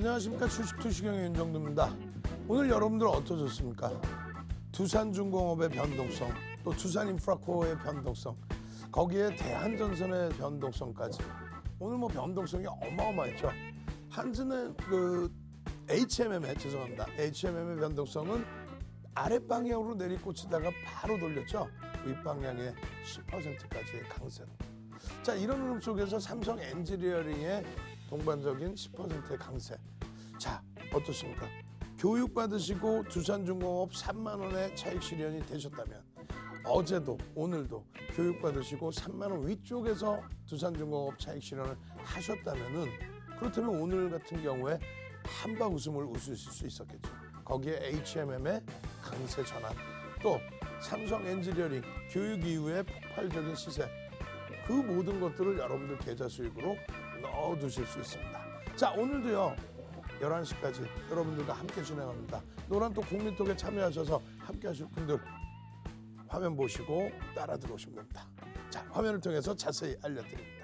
안녕하십니까. 주식투시경의 윤정두입니다. 오늘 여러분들 어떠셨습니까? 두산중공업의 변동성, 또 두산인프라코어의 변동성, 거기에 대한전선의 변동성까지. 오늘 뭐 변동성이 어마어마했죠. 한즈는 HMM의 변동성은 아랫방향으로 내리꽂히다가 바로 돌렸죠. 윗방향에 10%까지의 강세로. 자, 이런 흐름 속에서 삼성 엔지니어링의 동반적인 10%의 강세. 자, 어떻습니까? 교육받으시고 두산중공업 3만 원의 차익 실현이 되셨다면, 어제도 오늘도 교육받으시고 3만 원 위쪽에서 두산중공업 차익 실현을 하셨다면은, 그렇다면 오늘 같은 경우에 한박 웃음을 웃으실 수 있었겠죠. 거기에 HMM의 강세 전환, 또 삼성 엔지니어링 교육 이후의 폭발적인 시세, 그 모든 것들을 여러분들 계좌 수익으로 넣어두실 수 있습니다. 자, 오늘도요 11시까지 여러분들과 함께 진행합니다. 노란톡 국민톡에 참여하셔서 함께 하실 분들 화면 보시고 따라 들어오시면 됩니다. 자, 화면을 통해서 자세히 알려드립니다.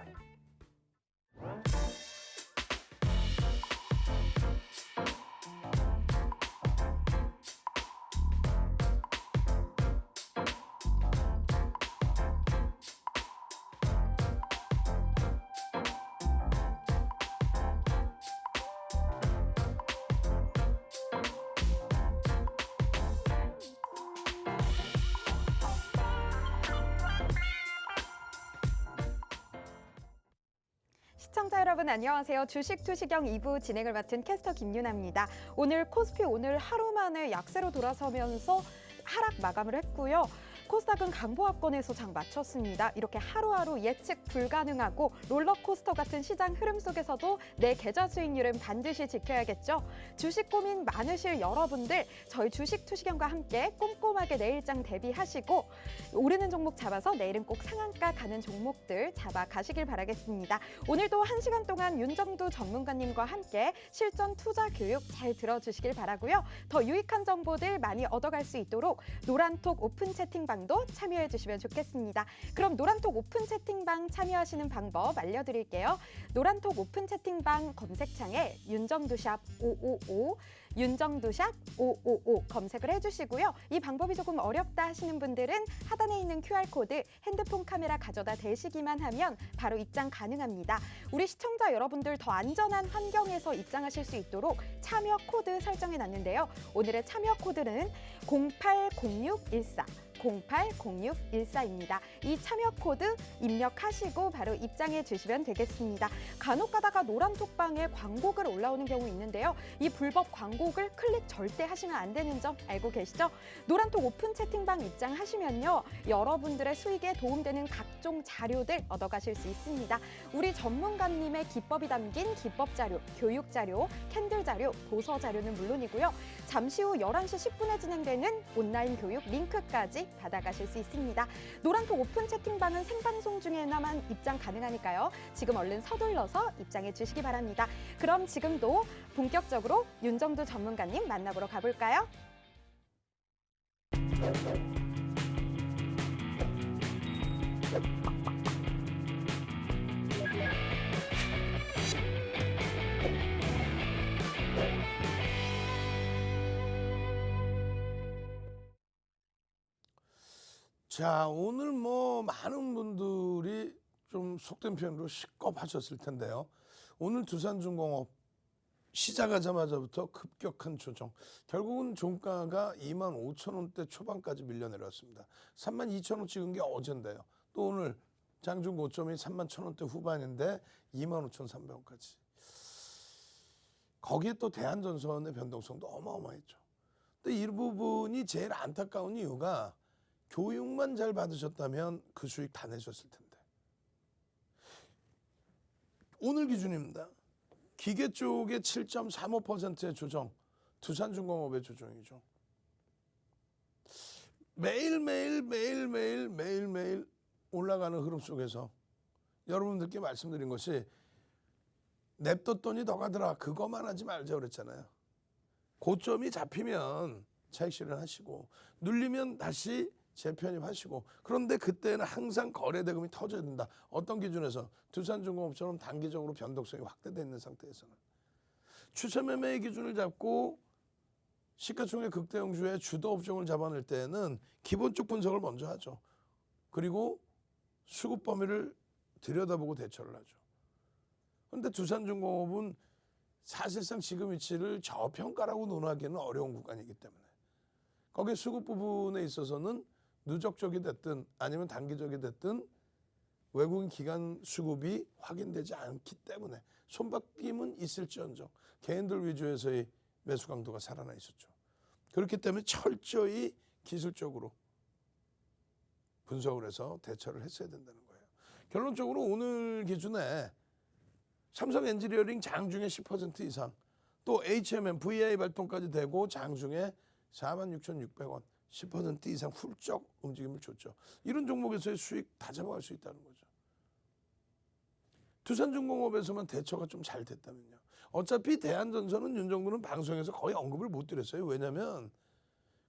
시청자 여러분 안녕하세요. 주식투시경 2부 진행을 맡은 캐스터 김유나입니다. 오늘 코스피 하루 만에 약세로 돌아서면서 하락 마감을 했고요. 코스닥은 강보합권에서 장 마쳤습니다. 이렇게 하루하루 예측 불가능하고 롤러코스터 같은 시장 흐름 속에서도 내 계좌 수익률은 반드시 지켜야겠죠. 주식 고민 많으실 여러분들, 저희 주식투시경과 함께 꼼꼼하게 내일장 대비하시고 오르는 종목 잡아서 내일은 꼭 상한가 가는 종목들 잡아 가시길 바라겠습니다. 오늘도 1시간 동안 윤정두 전문가님과 함께 실전 투자 교육 잘 들어주시길 바라고요. 더 유익한 정보들 많이 얻어갈 수 있도록 노란톡 오픈 채팅방 도 참여해 주시면 좋겠습니다. 그럼 노란톡 오픈 채팅방 참여하시는 방법 알려드릴게요. 노란톡 오픈 채팅방 검색창에 윤정두샵 555, 윤정두샵 555 검색을 해주시고요. 이 방법이 조금 어렵다 하시는 분들은 하단에 있는 QR코드 핸드폰 카메라 가져다 대시기만 하면 바로 입장 가능합니다. 우리 시청자 여러분들 더 안전한 환경에서 입장하실 수 있도록 참여 코드 설정해놨는데요. 오늘의 참여 코드는 080614 080614입니다. 이 참여 코드 입력하시고 바로 입장해 주시면 되겠습니다. 간혹 가다가 노란톡방에 광고글 올라오는 경우 있는데요. 이 불법 광고글 클릭 절대 하시면 안 되는 점 알고 계시죠? 노란톡 오픈 채팅방 입장하시면요. 여러분들의 수익에 도움되는 각종 자료들 얻어가실 수 있습니다. 우리 전문가님의 기법이 담긴 기법 자료, 교육 자료, 캔들 자료, 도서 자료는 물론이고요. 잠시 후 11시 10분에 진행되는 온라인 교육 링크까지 받아가실 수 있습니다. 노란톡 오픈 채팅방은 생방송 중에나만 입장 가능하니까요. 지금 얼른 서둘러서 입장해 주시기 바랍니다. 그럼 지금도 본격적으로 윤정두 전문가님 만나보러 가볼까요? 자, 오늘 뭐 많은 분들이 좀 속된 표현으로 식겁하셨을 텐데요. 오늘 두산중공업 시작하자마자부터 급격한 조정. 결국은 종가가 25,000원대 초반까지 밀려 내려왔습니다. 32,000원 찍은 게 어젠데요. 또 오늘 장중 고점이 31,000원대 후반인데 25,300원까지. 거기에 또 대한전선의 변동성도 어마어마했죠. 근데 이 부분이 제일 안타까운 이유가 교육만 잘 받으셨다면 그 수익 다 내셨을 텐데. 오늘 기준입니다. 기계 쪽에 7.35%의 조정, 두산중공업의 조정이죠. 매일매일 올라가는 흐름 속에서 여러분들께 말씀드린 것이 냅뒀더니 더 가더라. 그것만 하지 말자 그랬잖아요. 고점이 잡히면 차익 실현하시고 눌리면 다시 재편입하시고, 그런데 그때는 항상 거래대금이 터져야 된다. 어떤 기준에서? 두산중공업처럼 단기적으로 변동성이 확대되어 있는 상태에서는. 추세 매매의 기준을 잡고 시가총액 극대형주의 주도 업종을 잡아낼 때는 기본적 분석을 먼저 하죠. 그리고 수급 범위를 들여다보고 대처를 하죠. 그런데 두산중공업은 사실상 지금 위치를 저평가라고 논하기는 어려운 구간이기 때문에 거기에 수급 부분에 있어서는 누적적이 됐든 아니면 단기적이 됐든 외국인 기관 수급이 확인되지 않기 때문에 손바뀜은 있을지언정 개인들 위주에서의 매수 강도가 살아나 있었죠. 그렇기 때문에 철저히 기술적으로 분석을 해서 대처를 했어야 된다는 거예요. 결론적으로 오늘 기준에 삼성 엔지니어링 장중에 10% 이상, 또 HMM, VI 발동까지 되고 장중에 46,600원, 10% 이상 훌쩍 움직임을 줬죠. 이런 종목에서의 수익 다 잡아갈 수 있다는 거죠. 두산중공업에서만 대처가 좀 잘 됐다면요. 어차피 대한전선은 윤 정부는 방송에서 거의 언급을 못 드렸어요. 왜냐하면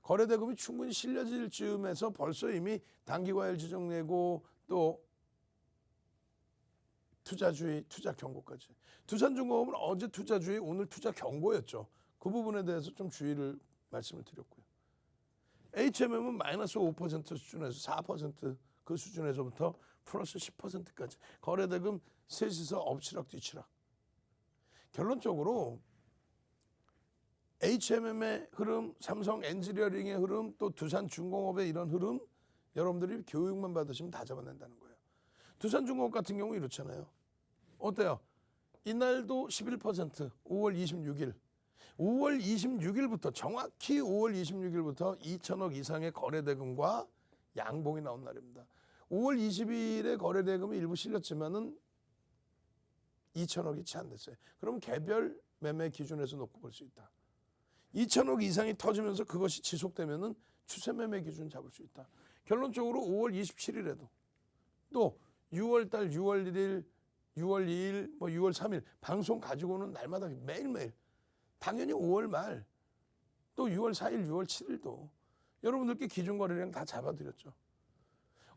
거래대금이 충분히 실려질 즈음에서 벌써 이미 단기과열 지정 내고 또 투자주의, 투자 경고까지. 두산중공업은 어제 투자주의, 오늘 투자 경고였죠. 그 부분에 대해서 좀 주의를 말씀을 드렸고요. HMM은 마이너스 5% 수준에서 4% 그 수준에서부터 플러스 10%까지. 거래대금 셋이서 엎치락 뒤치락. 결론적으로 HMM의 흐름, 삼성 엔지니어링의 흐름, 또 두산중공업의 이런 흐름 여러분들이 교육만 받으시면 다 잡아낸다는 거예요. 두산중공업 같은 경우 이렇잖아요. 어때요? 이날도 11%, 5월 26일. 5월 26일부터 정확히 5월 26일부터 2천억 이상의 거래대금과 양봉이 나온 날입니다. 5월 20일에 거래대금이 일부 실렸지만은 2천억이 채 안 됐어요. 그럼 개별 매매 기준에서 놓고 볼 수 있다. 2천억 이상이 터지면서 그것이 지속되면은 추세 매매 기준 잡을 수 있다. 결론적으로 5월 27일에도 또 6월 달 6월 1일, 6월 2일, 뭐 6월 3일 방송 가지고는 날마다 매일매일 당연히 5월 말 또 6월 4일, 6월 7일도 여러분들께 기준 거래량 다 잡아드렸죠.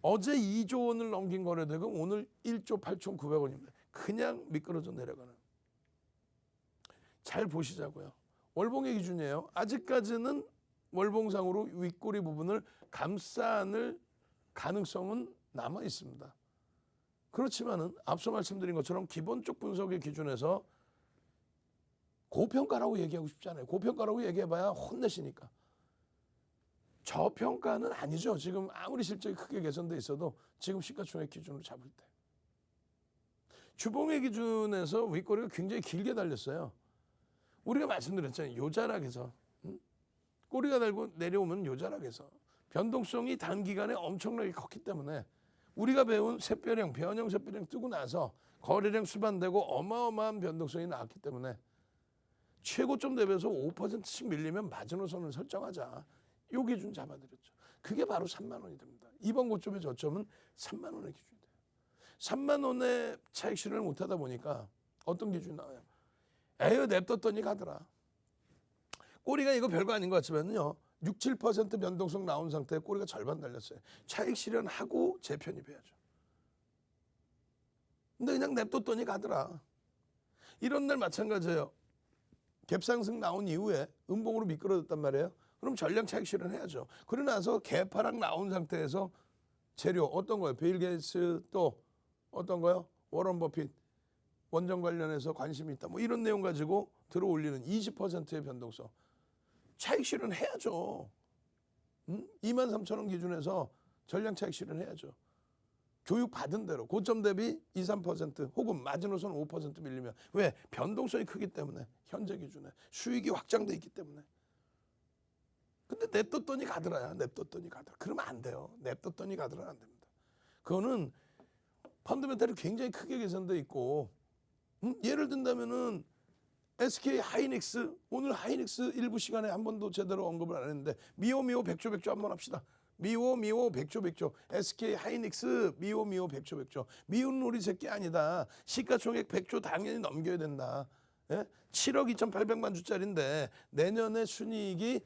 어제 2조 원을 넘긴 거래대금 오늘 1조 8,900원입니다. 그냥 미끄러져 내려가는. 잘 보시자고요. 월봉의 기준이에요. 아직까지는 월봉상으로 윗꼬리 부분을 감싸 안을 가능성은 남아 있습니다. 그렇지만은 앞서 말씀드린 것처럼 기본적 분석의 기준에서 고평가라고 얘기하고 싶지 않아요. 고평가라고 얘기해봐야 혼내시니까. 저평가는 아니죠. 지금 아무리 실적이 크게 개선돼 있어도 지금 시가총액 기준으로 잡을 때. 주봉의 기준에서 윗꼬리가 굉장히 길게 달렸어요. 우리가 말씀드렸잖아요. 요자락에서. 꼬리가 달고 내려오면 요자락에서. 변동성이 단기간에 엄청나게 컸기 때문에 우리가 배운 샛별형, 변형 샛별형 뜨고 나서 거래량 수반되고 어마어마한 변동성이 나왔기 때문에 최고점 대비해서 5%씩 밀리면 마지노선을 설정하자. 요 기준 잡아드렸죠. 그게 바로 3만 원이 됩니다. 이번 고점의 저점은 3만 원의 기준이 돼요. 3만 원의 차익 실현을 못하다 보니까 어떤 기준이 나와요? 에휴 냅뒀더니 가더라. 꼬리가 이거 별거 아닌 것 같지만요. 6, 7% 변동성 나온 상태에 꼬리가 절반 달렸어요. 차익 실현하고 재편입해야죠. 근데 그냥 냅뒀더니 가더라. 이런 날 마찬가지예요. 갭상승 나온 이후에 음봉으로 미끄러졌단 말이에요. 그럼 전량 차익 실현해야죠. 그러고 나서 개파락 나온 상태에서 재료 어떤 거예요? 빌 게이츠 또 어떤 거요? 워런 버핏 원전 관련해서 관심이 있다. 뭐 이런 내용 가지고 들어올리는 20%의 변동성. 차익 실현해야죠. 23,000원 기준에서 전량 차익 실현해야죠. 교육 받은 대로 고점 대비 2, 3% 혹은 마지노선 5% 밀리면 왜? 변동성이 크기 때문에 현재 기준에 수익이 확장돼 있기 때문에. 근데 냅뒀더니 가더라야. 냅뒀더니 가더라. 그러면 안 돼요. 냅뒀더니 가더라 안 됩니다. 그거는 펀더멘탈이 굉장히 크게 개선돼 있고 예를 든다면은 SK 하이닉스 오늘 하이닉스 일부 시간에 한 번도 제대로 언급을 안 했는데 미오 백조 한번 합시다. 미오 백조 SK 하이닉스 미오 백조 미운 우리 새끼 아니다. 시가총액 100조 당연히 넘겨야 된다. 예? 7억 2,800만 주짜리인데 내년에 순이익이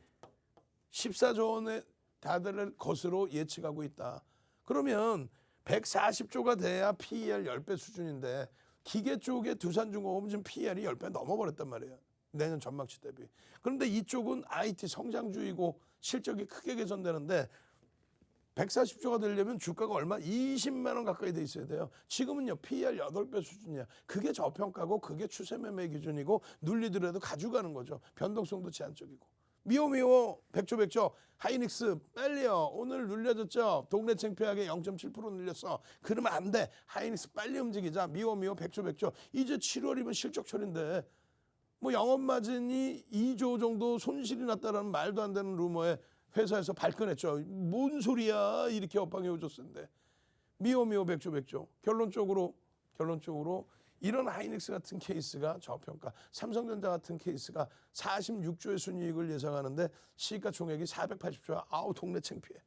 14조 원에 다다를 것으로 예측하고 있다. 그러면 140조가 돼야 PER 10배 수준인데 기계 쪽에 두산중공업은 지금 PER이 10배 넘어버렸단 말이에요. 내년 전망치 대비. 그런데 이쪽은 IT 성장주이고 실적이 크게 개선되는데 140조가 되려면 주가가 얼마? 20만 원 가까이 돼 있어야 돼요. 지금은요 PER 8배 수준이야. 그게 저평가고 그게 추세 매매 기준이고 눌리더라도 가져가는 거죠. 변동성도 제한적이고. 미오미오 백조 하이닉스 빨리요. 오늘 눌려졌죠. 동네 창피하게 0.7% 눌렸어. 그러면 안 돼. 하이닉스 빨리 움직이자. 미오미오 백조 이제 7월이면 실적철인데 뭐 영업마진이 2조 정도 손실이 났다라는 말도 안 되는 루머에 회사에서 발끈했죠. 뭔 소리야 이렇게 업황이 오졌는데 미오미오 백조 결론적으로 이런 하이닉스 같은 케이스가 저평가, 삼성전자 같은 케이스가 46조의 순이익을 예상하는데 시가총액이 480조야. 아우 동네 창피해.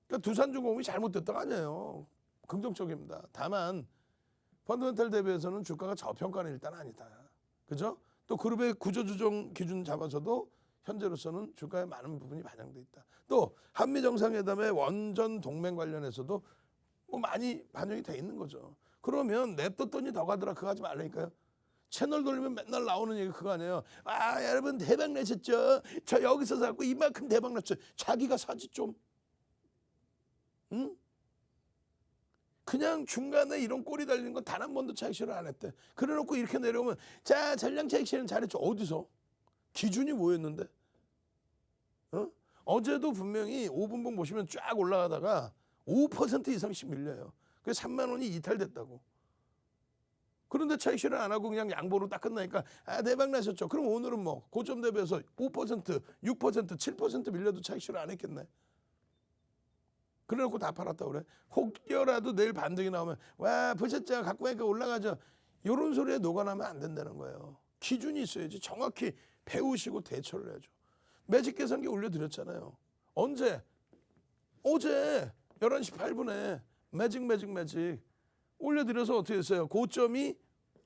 그러니까 두산중공업이 잘못됐다가 아니에요. 긍정적입니다. 다만 펀더멘탈 대비해서는 주가가 저평가는 일단 아니다. 그죠? 또 그룹의 구조조정 기준 잡아서도 현재로서는 주가에 많은 부분이 반영돼 있다. 또 한미 정상회담의 원전 동맹 관련해서도 뭐 많이 반영이 돼 있는 거죠. 그러면 냅뒀더니 더 가더라 그거 하지 말라니까요. 채널 돌리면 맨날 나오는 얘기 그거 아니에요. 아 여러분 대박 내셨죠. 저 여기서 사고 이만큼 대박 났죠. 자기가 사지 좀. 응? 그냥 중간에 이런 꼴이 달리는 건 단 한 번도 차익 실현 안 했대. 그래놓고 이렇게 내려오면 자 전량 차익 실현 잘했죠. 어디서? 기준이 뭐였는데? 어제도 분명히 5분봉 보시면 쫙 올라가다가 5% 이상씩 밀려요. 그래서 3만 원이 이탈됐다고. 그런데 차익 실현 안 하고 그냥 양보로 딱 끝나니까 아 대박 나셨죠. 그럼 오늘은 뭐 고점 대비해서 5%, 6%, 7% 밀려도 차익 실현 안 했겠네. 그래놓고 다 팔았다고 그래. 혹여라도 내일 반등이 나오면 와 보셨죠. 갖고 가니까 올라가죠. 이런 소리에 녹아나면 안 된다는 거예요. 기준이 있어야지. 정확히 배우시고 대처를 해야죠. 매직 계산기 올려드렸잖아요. 언제? 어제 11시 8분에 매직 올려드려서 어떻게 했어요? 고점이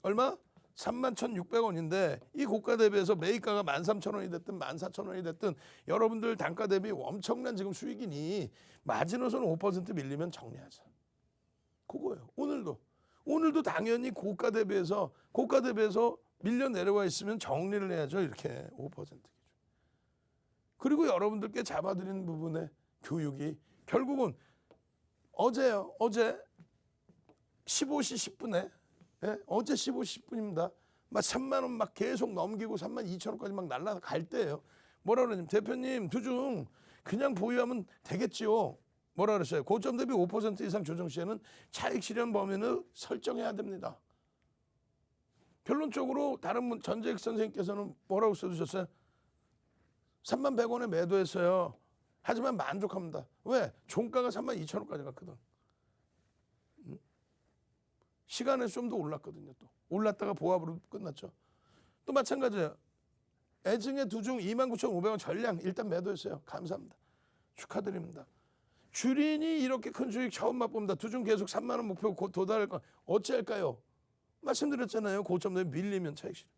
얼마? 31,600원인데 이 고가 대비해서 매입가가 13,000원이 됐든 14,000원이 됐든 여러분들 단가 대비 엄청난 지금 수익이니 마지노선 5% 밀리면 정리하자. 그거예요. 오늘도 당연히 고가 대비해서 밀려 내려와 있으면 정리를 해야죠. 이렇게 5% 기준. 그리고 여러분들께 잡아드린 부분의 교육이 결국은 어제요. 어제 15시 10분에 어제 15시 10분입니다. 막 3만 원 막 계속 넘기고 3만 2천 원까지 막 날아갈 때예요. 뭐라 그러냐면 대표님 두중 그냥 보유하면 되겠지요. 뭐라 그랬어요? 고점 대비 5% 이상 조정 시에는 차익 실현 범위는 설정해야 됩니다. 결론적으로 다른 분 전재익 선생님께서는 뭐라고 써주셨어요? 3만 100원에 매도했어요. 하지만 만족합니다. 왜? 종가가 3만 2천 원까지 갔거든. 시간에 좀 더 올랐거든요. 또 올랐다가 보합으로 끝났죠. 또 마찬가지예요. 애증의 두중 29,500원 전량 일단 매도했어요. 감사합니다. 축하드립니다. 주린이 이렇게 큰 수익 처음 맛봅니다. 두중 계속 3만 원 목표 곧 도달할 거 어찌할까요? 말씀드렸잖아요. 고점 대비 밀리면 차익 실현.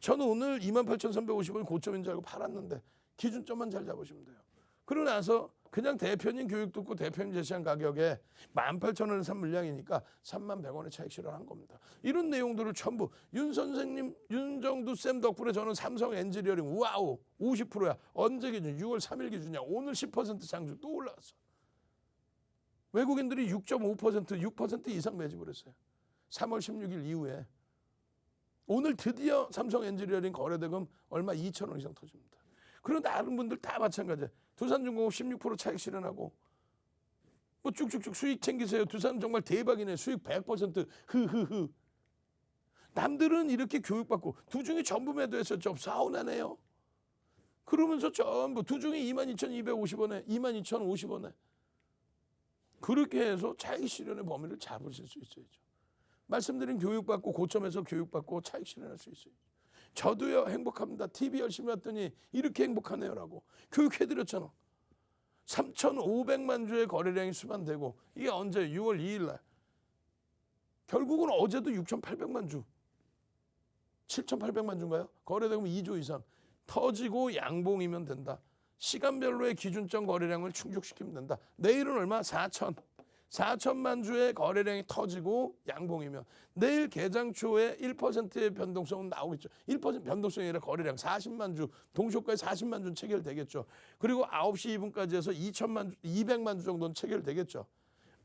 저는 오늘 28,350원 고점인 줄 알고 팔았는데 기준점만 잘 잡으시면 돼요. 그러고 나서 그냥 대표님 교육 듣고 대표님 제시한 가격에 18,000원에 산 물량이니까 3만 100원에 차익 실현한 겁니다. 이런 내용들을 전부 윤 선생님, 윤정두 쌤 덕분에 저는 삼성 엔지니어링 와우 50%야. 언제 기준? 6월 3일 기준이야. 오늘 10% 상승 또 올라갔어. 외국인들이 6.5%, 6% 이상 매집을 했어요. 3월 16일 이후에. 오늘 드디어 삼성 엔지니어링 거래대금 얼마 2,000원 이상 터집니다. 그리고 다른 분들 다 마찬가지예요. 두산중공업 16% 차익 실현하고 뭐 쭉쭉쭉 수익 챙기세요. 두산 정말 대박이네. 수익 100% 흐흐흐. 남들은 이렇게 교육받고 두중이 전부 매도했었죠. 서운하네요. 그러면서 전부 두중이 22,250원에 22,050원에 그렇게 해서 차익 실현의 범위를 잡으실 수 있어야죠. 말씀드린 교육받고 고점에서 교육받고 차익 실현할 수 있어요. 저도요 행복합니다. TV 열심히 했더니 이렇게 행복하네요라고 교육해드렸잖아. 3,500만 주의 거래량이 수반되고 이게 언제 6월 2일 날 결국은 어제도 6,800만 주 7,800만 주인가요? 거래대금 2조 이상 터지고 양봉이면 된다. 시간별로의 기준점 거래량을 충족시키면 된다. 내일은 얼마? 4천. 4천만 주의 거래량이 터지고 양봉이면 내일 개장 초에 1%의 변동성은 나오겠죠. 1% 변동성이 아니라 거래량 40만 주, 동시효과에 40만 주는 체결되겠죠. 그리고 9시 2분까지 해서 200만 주 정도는 체결되겠죠.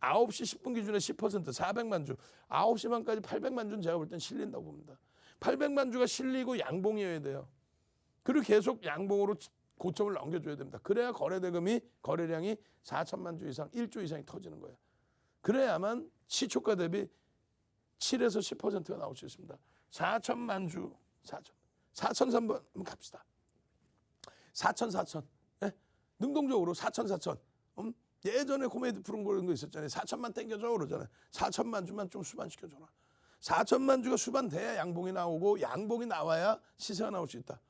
9시 10분 기준에 10% 400만 주, 9시 반까지 800만 주는 제가 볼 땐 실린다고 봅니다. 800만 주가 실리고 양봉이어야 돼요. 그리고 계속 양봉으로 고점을 넘겨줘야 됩니다. 그래야 거래량이 4천만 주 이상, 1조 이상이 터지는 거예요. 그래야만 시초가 대비 7에서 10%가 나올 수 있습니다. 4천만 주, 4천 3번 한번 갑시다. 4천. 예? 능동적으로 4천. 예전에 코미디 프로 그런 거 있었잖아요. 4천만 땡겨줘 그러잖아요. 4천만 주만 좀 수반시켜줘라. 4천만 주가 수반돼야 양봉이 나오고 양봉이 나와야 시세가 나올 수 있다.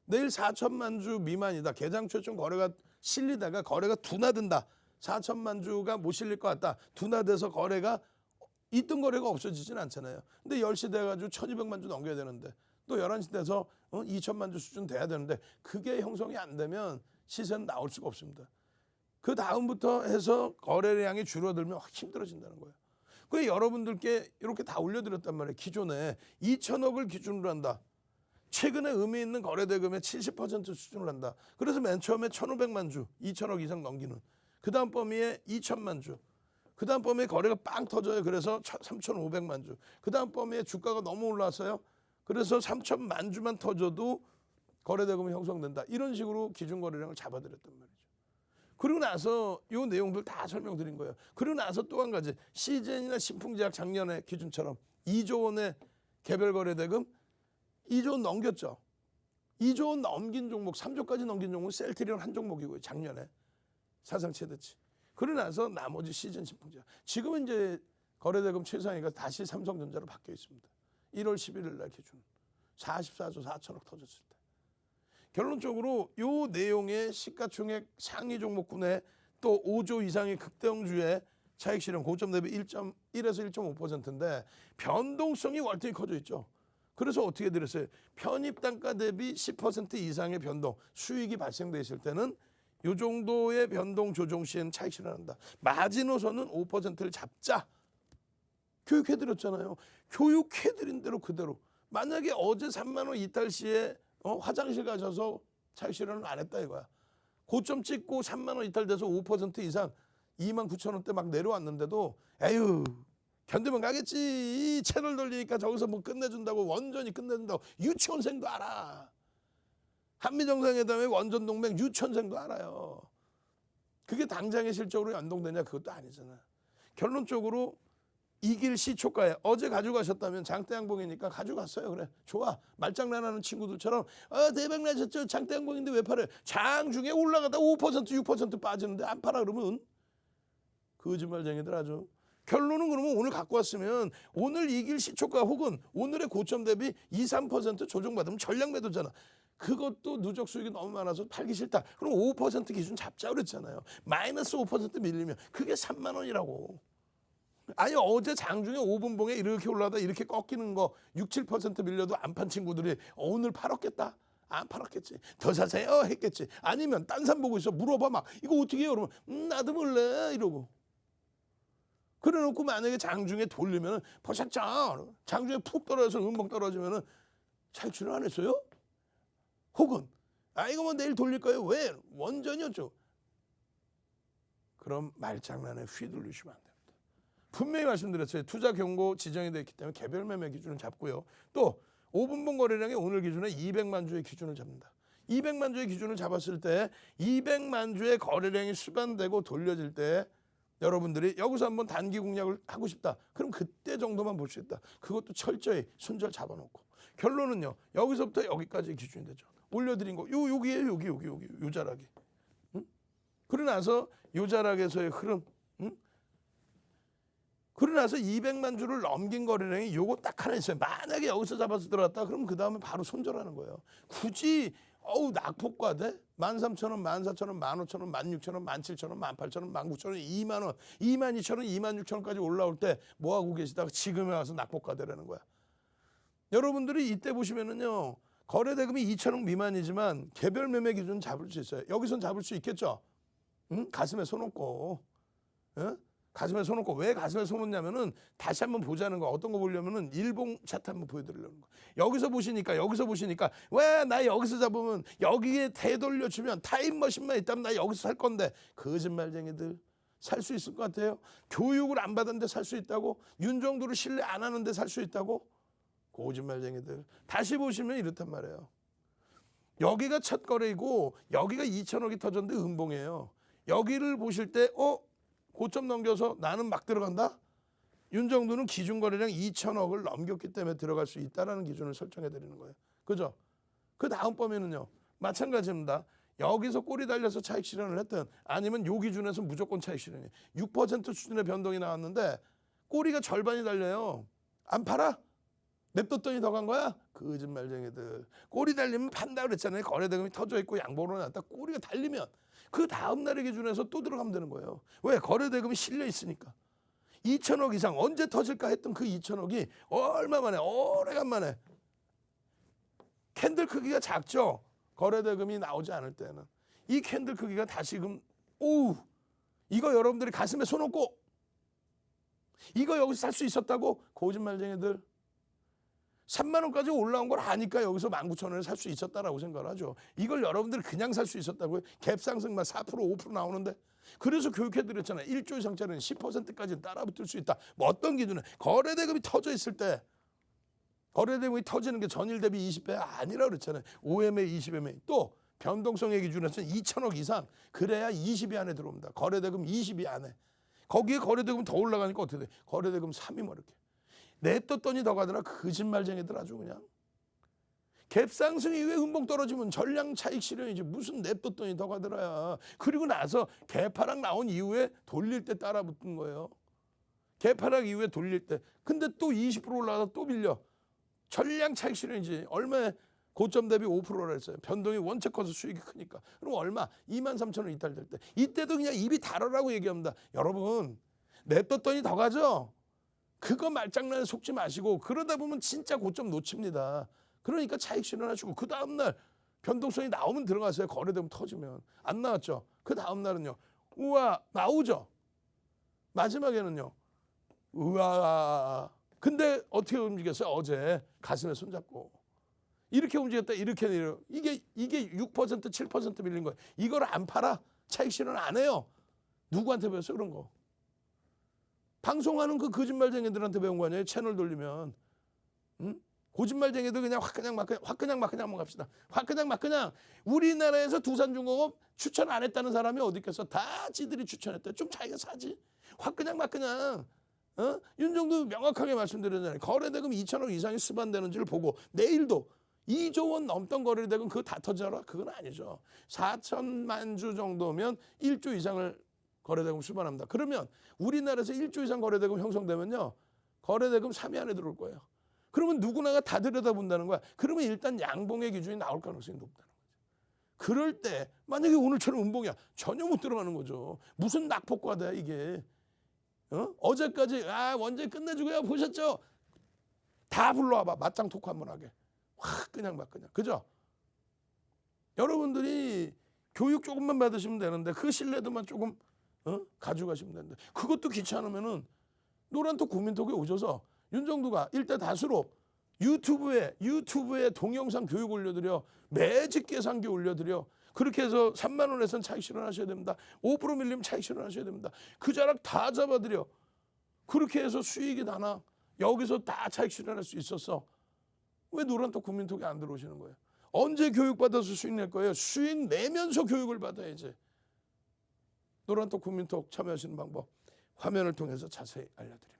내일 4천만 주 미만이다. 개장 초에 좀 거래가 실리다가 거래가 둔화된다. 4천만 주가 못 실릴 것 같다. 둔화돼서 거래가 있던 거래가 없어지진 않잖아요. 근데 10시 돼가지고 1200만 주 넘겨야 되는데 또 11시 돼서 2000만 주 수준 돼야 되는데 그게 형성이 안 되면 시세는 나올 수가 없습니다. 그 다음부터 해서 거래량이 줄어들면 힘들어진다는 거예요. 그래서 여러분들께 이렇게 다 올려드렸단 말이에요. 기존에 2천억을 기준으로 한다. 최근에 의미 있는 거래 대금의 70% 수준을 한다. 그래서 맨 처음에 1,500만 주, 2천억 이상 넘기는. 그 다음 범위에 2천만 주. 그 다음 범위에 거래가 빵 터져요. 그래서 3,500만 주. 그 다음 범위에 주가가 너무 올라왔어요. 그래서 3천만 주만 터져도 거래 대금이 형성된다. 이런 식으로 기준 거래량을 잡아드렸단 말이죠. 그리고 나서 이 내용들 다 설명드린 거예요. 그리고 나서 또 한 가지 CJN이나 신풍제약 작년에 기준처럼 2조 원의 개별 거래 대금 2조 원 넘겼죠. 2조 원 넘긴 종목 3조까지 넘긴 종목은 셀트리온 한 종목이고요. 작년에 사상 최대치. 그러고 나서 나머지 CJN 신풍제약. 지금은 이제 거래 대금 최상위가 다시 삼성전자로 바뀌어 있습니다. 1월 11일 날 기준 44조 4천억 터졌을 때. 결론적으로 이 내용의 시가총액 상위 종목군에 또 5조 이상의 극대형주의 차익 실현 고점 대비 1.1에서 1.5%인데 변동성이 월등히 커져 있죠. 그래서 어떻게 드렸어요? 편입 단가 대비 10% 이상의 변동, 수익이 발생돼 있을 때는 이 정도의 변동 조정 시에는 차익 실현한다. 마지노선은 5%를 잡자. 교육해드렸잖아요. 교육해드린 대로 그대로. 만약에 어제 3만 원 이탈 시에 화장실 가셔서 차익 실현을 안 했다 이거야. 고점 찍고 3만 원 이탈돼서 5% 이상 2만 9천 원대 막 내려왔는데도 에휴 견디면 가겠지. 이 채널 돌리니까 저기서 뭐 끝내준다고 원전이 끝내준다고 유치원생도 알아. 한미정상회담의 원전 동맹 유치원생도 알아요. 그게 당장의 실적으로 연동되냐 그것도 아니잖아. 결론적으로 이길 시초가에 어제 가져가셨다면 장대양봉이니까 가져갔어요. 그래 좋아. 말장난하는 친구들처럼 대박 나셨죠. 장대양봉인데 왜 팔아요? 장중에 올라가다 5% 6% 빠지는데 안 팔아 그러면 거짓말쟁이들 아주. 결론은 그러면 오늘 갖고 왔으면 오늘 이길 시초가 혹은 오늘의 고점 대비 2, 3% 조정받으면 전량 매도잖아. 그것도 누적 수익이 너무 많아서 팔기 싫다. 그럼 5% 기준 잡자 그랬잖아요. 마이너스 5% 밀리면 그게 3만 원이라고. 아니 어제 장중에 5분봉에 이렇게 올라가다 이렇게 꺾이는 거 6, 7% 밀려도 안 판 친구들이 오늘 팔았겠다? 안 팔았겠지. 더 사세요 했겠지. 아니면 딴 산 보고 있어 물어봐 막 이거 어떻게 해요? 그러면 나도 몰래 이러고. 그래놓고 만약에 장중에 돌리면 보셨죠? 장중에 푹 떨어져서 음봉 떨어지면 차익 실현 안 했어요? 혹은 이거 뭐 내일 돌릴 거예요? 왜? 원전이었죠. 그럼 말장난에 휘둘리시면 안 됩니다. 분명히 말씀드렸어요. 투자 경고 지정이 되어 있기 때문에 개별 매매 기준을 잡고요. 또 5분봉 거래량이 오늘 기준에 200만 주의 기준을 잡는다. 200만 주의 기준을 잡았을 때 200만 주의 거래량이 수반되고 돌려질 때 여러분들이 여기서 한번 단기 공략을 하고 싶다. 그럼 그때 정도만 볼 수 있다. 그것도 철저히 손절 잡아놓고. 결론은요. 여기서부터 여기까지 기준이 되죠. 올려드린 거 여기에요. 여기 요 자락이. 응? 그러고 나서 요 자락에서의 흐름. 응? 그러고 나서 200만 주를 넘긴 거래량이 요거 딱 하나 있어요. 만약에 여기서 잡아서 들어갔다 그러면 그 다음에 바로 손절하는 거예요. 굳이 낙폭과대 13,000원, 14,000원, 15,000원, 16,000원, 17,000원, 18,000원, 19,000원, 2만 원, 22,000원, 26,000원까지 올라올 때 뭐 하고 계시다가 지금에 와서 낙폭과대라는 거야. 여러분들이 이때 보시면은요. 거래 대금이 2천억 미만이지만 개별 매매 기준 잡을 수 있어요. 여기선 잡을 수 있겠죠. 응? 가슴에 손 얹고. 응? 가슴에 손 얹고 왜 가슴에 손 얹냐면은 다시 한번 보자는 거. 어떤 거 보려면은 일봉 차트 한번 보여드리려는 거. 여기서 보시니까 왜 나 여기서 잡으면 여기에 되돌려주면 타임머신만 있다면 나 여기서 살 건데 거짓말쟁이들. 살 수 있을 것 같아요? 교육을 안 받았는데 살 수 있다고? 윤정도를 신뢰 안 하는데 살 수 있다고? 거짓말쟁이들. 다시 보시면 이렇단 말이에요. 여기가 첫 거래이고 여기가 2천억이 터졌는데 음봉이에요. 여기를 보실 때 고점 넘겨서 나는 막 들어간다? 윤정도는 기준 거래량 2천억을 넘겼기 때문에 들어갈 수 있다는 기준을 설정해 드리는 거예요. 그죠? 그 다음 범위는요. 마찬가지입니다. 여기서 꼬리 달려서 차익 실현을 했든 아니면 요 기준에서 무조건 차익 실현이에요. 6% 수준의 변동이 나왔는데 꼬리가 절반이 달려요. 안 팔아? 냅뒀더니 더 간 거야? 거짓말쟁이들. 꼬리 달리면 판다 그랬잖아요. 거래대금이 터져 있고 양봉으로 났다. 꼬리가 달리면 그 다음 날의 기준에서 또 들어가면 되는 거예요. 왜? 거래대금이 실려 있으니까. 2천억 이상 언제 터질까 했던 그 2천억이 얼마 만에 오래간만에 캔들 크기가 작죠. 거래대금이 나오지 않을 때는 이 캔들 크기가 다시금 이거 여러분들이 가슴에 손 얹고 이거 여기서 살 수 있었다고? 거짓말쟁이들. 3만 원까지 올라온 걸 아니까 여기서 19,000원에 살 수 있었다라고 생각을 하죠. 이걸 여러분들이 그냥 살 수 있었다고요? 갭 상승만 4% 5% 나오는데 그래서 교육해드렸잖아요. 1조 이상짜리는 10%까지는 따라붙을 수 있다. 뭐 어떤 기준에 거래대금이 터져 있을 때 거래대금이 터지는 게 전일 대비 20배 아니라 그랬잖아요. 5MA, 20MA. 또 변동성의 기준에서는 2천억 이상 그래야 20위 안에 들어옵니다. 거래대금 20위 안에. 거기에 거래대금 더 올라가니까 어떻게 돼? 거래대금 3위 뭐 이렇게. 냅뒀더니 더 가더라. 거짓말쟁이들 아주 그냥. 갭상승 이후에 음봉 떨어지면 전량 차익 실현이지 무슨 냅뒀더니 더 가더라야. 그리고 나서 갭하락 나온 이후에 돌릴 때 따라붙은 거예요. 갭하락 이후에 돌릴 때. 근데 또 20% 올라가서 또 빌려. 전량 차익 실현이지. 얼마에 고점 대비 5%라 했어요. 변동이 원체 커서 수익이 크니까. 그럼 얼마? 23,000원 이탈될 때. 이때도 그냥 입이 달아라고 얘기합니다. 여러분 냅뒀더니 더 가죠. 그거 말장난에 속지 마시고 그러다 보면 진짜 고점 놓칩니다. 그러니까 차익 실현하시고 그 다음날 변동성이 나오면 들어가세요. 거래되면 터지면. 안 나왔죠. 그 다음날은요. 우와 나오죠. 마지막에는요. 우와. 근데 어떻게 움직였어요? 어제 가슴에 손잡고. 이렇게 움직였다. 이렇게 내려. 이게 6% 7% 밀린 거예요. 이걸 안 팔아? 차익 실현 안 해요. 누구한테 배웠어 그런 거? 방송하는 그 거짓말쟁이들한테 배운 거 아니에요? 채널 돌리면. 응? 거짓말쟁이들 그냥 화그냥 막그냥 한번 갑시다. 화그냥 막그냥. 우리나라에서 두산중공업 추천 안 했다는 사람이 어디 있겠어? 다 지들이 추천했대. 좀 자기가 사지. 화그냥 막그냥. 윤정도 명확하게 말씀드렸잖아요. 거래대금 2천억 이상이 수반되는지를 보고 내일도 2조 원 넘던 거래대금 그거 다 터져라? 그건 아니죠. 4천만 주 정도면 1조 이상을 거래대금 수반합니다. 그러면 우리나라에서 1조 이상 거래대금 형성되면요. 거래대금 3위 안에 들어올 거예요. 그러면 누구나가 다 들여다본다는 거야. 그러면 일단 양봉의 기준이 나올 가능성이 높다는 거죠. 그럴 때 만약에 오늘처럼 음봉이야. 전혀 못 들어가는 거죠. 무슨 낙폭과다야 이게. 어제까지 원전이 끝내주고요. 보셨죠? 다 불러와봐. 맞짱 토크 한번 하게. 확 그냥 막 그냥. 그죠? 여러분들이 교육 조금만 받으시면 되는데 그 신뢰도만 조금 가져가시면 되는데 그것도 귀찮으면은 노란톡 국민톡에 오셔서 윤정도가 일대 다수로 유튜브에 동영상 교육 올려드려 매직 계산기 올려드려 그렇게 해서 3만 원에선 차익 실현하셔야 됩니다. 5% 밀리면 차익 실현하셔야 됩니다. 그 자락 다 잡아드려. 그렇게 해서 수익이 나나 여기서 다 차익 실현할 수 있었어. 왜 노란톡 국민톡에 안 들어오시는 거예요? 언제 교육받아서 수익 낼 거예요? 수익 내면서 교육을 받아야지. 노란톡 국민톡 참여하시는 방법 화면을 통해서 자세히 알려드립니다.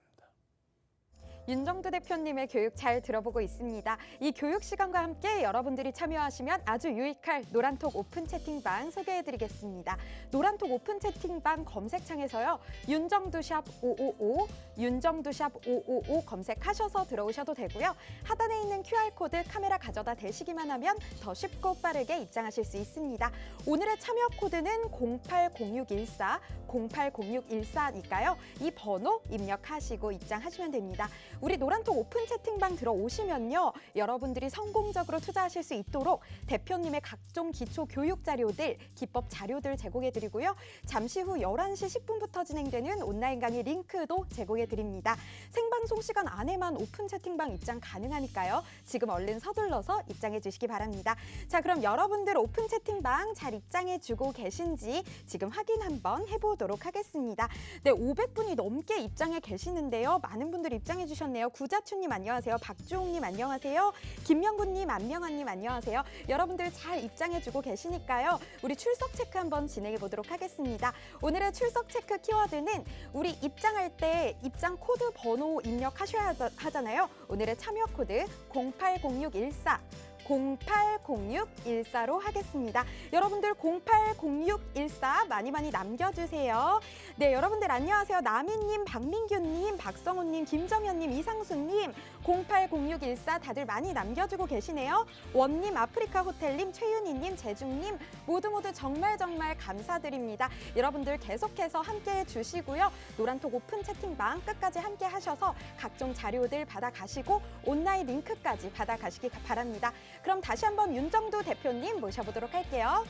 윤정도 대표님의 교육 잘 들어보고 있습니다. 이 교육 시간과 함께 여러분들이 참여하시면 아주 유익할 노란톡 오픈 채팅방 소개해드리겠습니다. 노란톡 오픈 채팅방 검색창에서요. 윤정도샵 555, 윤정도샵 555 검색하셔서 들어오셔도 되고요. 하단에 있는 QR코드 카메라 가져다 대시기만 하면 더 쉽고 빠르게 입장하실 수 있습니다. 오늘의 참여 코드는 080614, 080614니까요. 이 번호 입력하시고 입장하시면 됩니다. 우리 노란톡 오픈 채팅방 들어오시면요. 여러분들이 성공적으로 투자하실 수 있도록 대표님의 각종 기초 교육 자료들, 기법 자료들 제공해드리고요. 잠시 후 11시 10분부터 진행되는 온라인 강의 링크도 제공해드립니다. 생방송 시간 안에만 오픈 채팅방 입장 가능하니까요. 지금 얼른 서둘러서 입장해 주시기 바랍니다. 자, 그럼 여러분들 오픈 채팅방 잘 입장해 주고 계신지 지금 확인 한번 해보도록 하겠습니다. 네, 500분이 넘게 입장해 계시는데요. 많은 분들이 입장해 주셨네요. 구자춘님 안녕하세요. 박주홍님 안녕하세요. 김명군님, 안명환님 안녕하세요. 여러분들 잘 입장해 주고 계시니까요. 우리 출석 체크 한번 진행해 보도록 하겠습니다. 오늘의 출석 체크 키워드는 우리 입장할 때 입장 코드 번호 입력하셔야 하잖아요. 오늘의 참여 코드 080614 080614로 하겠습니다. 여러분들 080614 많이 남겨주세요. 네, 여러분들 안녕하세요. 나미님, 박민규님, 박성훈님, 김정현님, 이상수님 080614 다들 많이 남겨주고 계시네요. 원님, 아프리카 호텔님, 최윤희님, 재중님 모두 정말 감사드립니다. 여러분들 계속해서 함께해 주시고요. 노란톡 오픈 채팅방 끝까지 함께 하셔서 각종 자료들 받아가시고 온라인 링크까지 받아가시기 바랍니다. 그럼 다시 한번 윤정두 대표님 모셔보도록 할게요.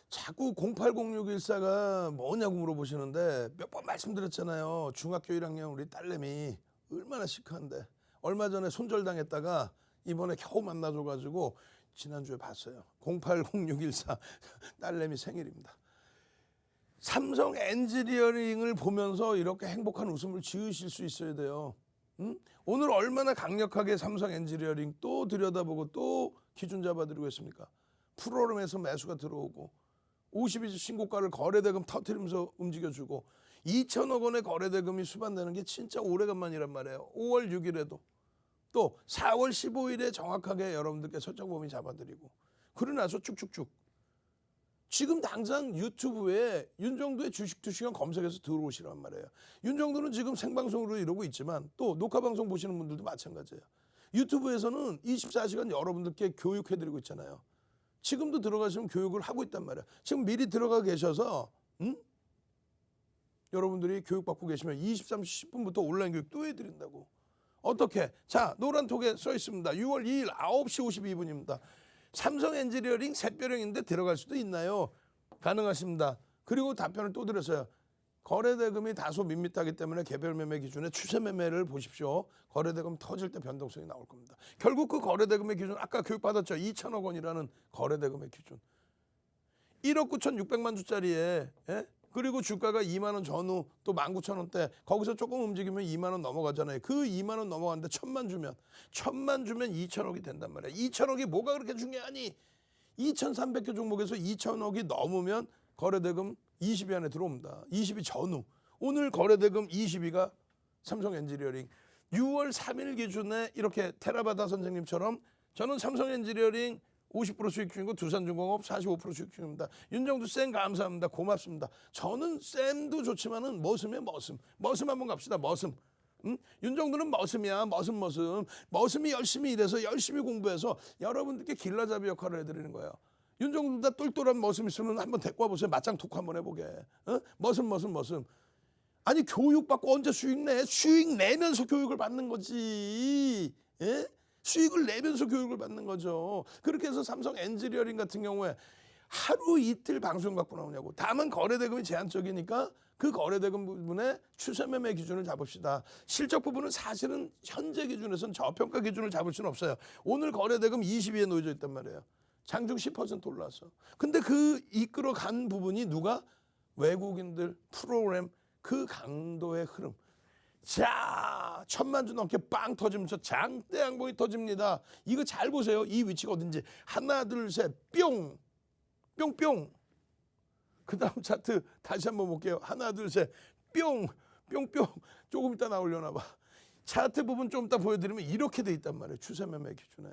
자꾸 080614가 뭐냐고 물어보시는데 몇 번 말씀드렸잖아요. 중학교 1학년 우리 딸내미 얼마나 시크한데 얼마 전에 손절당했다가 이번에 겨우 만나줘가지고 지난주에 봤어요. 080614 딸내미 생일입니다. 삼성 엔지니어링을 보면서 이렇게 행복한 웃음을 지으실 수 있어야 돼요. 응? 오늘 얼마나 강력하게 삼성 엔지니어링 또 들여다보고 또 기준 잡아드리고 있습니까? 프로그램에서 매수가 들어오고 52주 신고가를 거래대금 터트리면서 움직여주고 2천억 원의 거래대금이 수반되는 게 진짜 오래간만이란 말이에요. 5월 6일에도 또 4월 15일에 정확하게 여러분들께 설정범위 잡아드리고 그러고 나서 쭉쭉쭉 지금 당장 유튜브에 윤정두의 주식 2시간 검색해서 들어오시란 말이에요. 윤정두는 지금 생방송으로 이러고 있지만 또 녹화방송 보시는 분들도 마찬가지예요. 유튜브에서는 24시간 여러분들께 교육해드리고 있잖아요. 지금도 들어가시면 교육을 하고 있단 말이에요. 지금 미리 들어가 계셔서 여러분들이 교육받고 계시면 23시 10분부터 온라인 교육 또 해드린다고. 어떻게? 자, 노란톡에 써 있습니다. 6월 2일 9시 52분입니다. 삼성 엔지니어링 샛별형인데 들어갈 수도 있나요? 가능하십니다. 그리고 답변을 또 드렸어요. 거래대금이 다소 밋밋하기 때문에 개별 매매 기준의 추세 매매를 보십시오. 거래대금 터질 때 변동성이 나올 겁니다. 결국 그 거래대금의 기준 아까 교육받았죠. 2천억 원이라는 거래대금의 기준. 1억 9,600만 주짜리에 그리고 주가가 2만 원 전후 또 19,000원대 거기서 조금 움직이면 2만 원 넘어가잖아요. 그 2만 원 넘어가는데 1,000만 주면 2천억이 된단 말이야. 2천억이 뭐가 그렇게 중요하니? 2,300개 종목에서 2천억이 넘으면 거래대금 20위 안에 들어옵니다. 20위 전후. 오늘 거래대금 20위가 삼성 엔지니어링. 6월 3일 기준에 이렇게 테라바다 선생님처럼 저는 삼성 엔지니어링 50% 수익 중이고 두산중공업 45% 수익 중입니다. 윤정두 쌤 감사합니다. 고맙습니다. 저는 쌤도 좋지만은 머슴이에요. 머슴 한번 갑시다. 머슴. 윤정두는 머슴이야. 머슴이 열심히 일해서 열심히 공부해서 여러분들께 길라잡이 역할을 해드리는 거예요. 윤정두보다 똘똘한 머슴 있으면 한번 데리고 와보세요. 맞짱 토크 한번 해보게. 머슴. 아니 교육받고 언제 수익 내? 수익 내면서 교육을 받는 거지. 예? 수익을 내면서 교육을 받는 거죠. 그렇게 해서 삼성 엔지니어링 같은 경우에 하루 이틀 방송 갖고 나오냐고. 다만 거래대금이 제한적이니까 그 거래대금 부분에 추세매매 기준을 잡읍시다. 실적 부분은 사실은 현재 기준에서는 저평가 기준을 잡을 수는 없어요. 오늘 거래대금 20위에 놓여져 있단 말이에요. 장중 10% 올랐어. 근데 그 이끌어간 부분이 누가? 외국인들 프로그램 그 강도의 흐름. 자, 1,000만 주 넘게 빵 터지면서 장대 양봉이 터집니다. 이거 잘 보세요. 이 위치가 어딘지. 하나, 둘, 셋, 뿅. 뿅뿅. 그 다음 차트 다시 한번 볼게요. 하나, 둘, 셋, 뿅. 뿅뿅. 조금 이따 나오려나 봐. 차트 부분 좀 이따 보여드리면 이렇게 돼 있단 말이에요. 추세매매 기준에.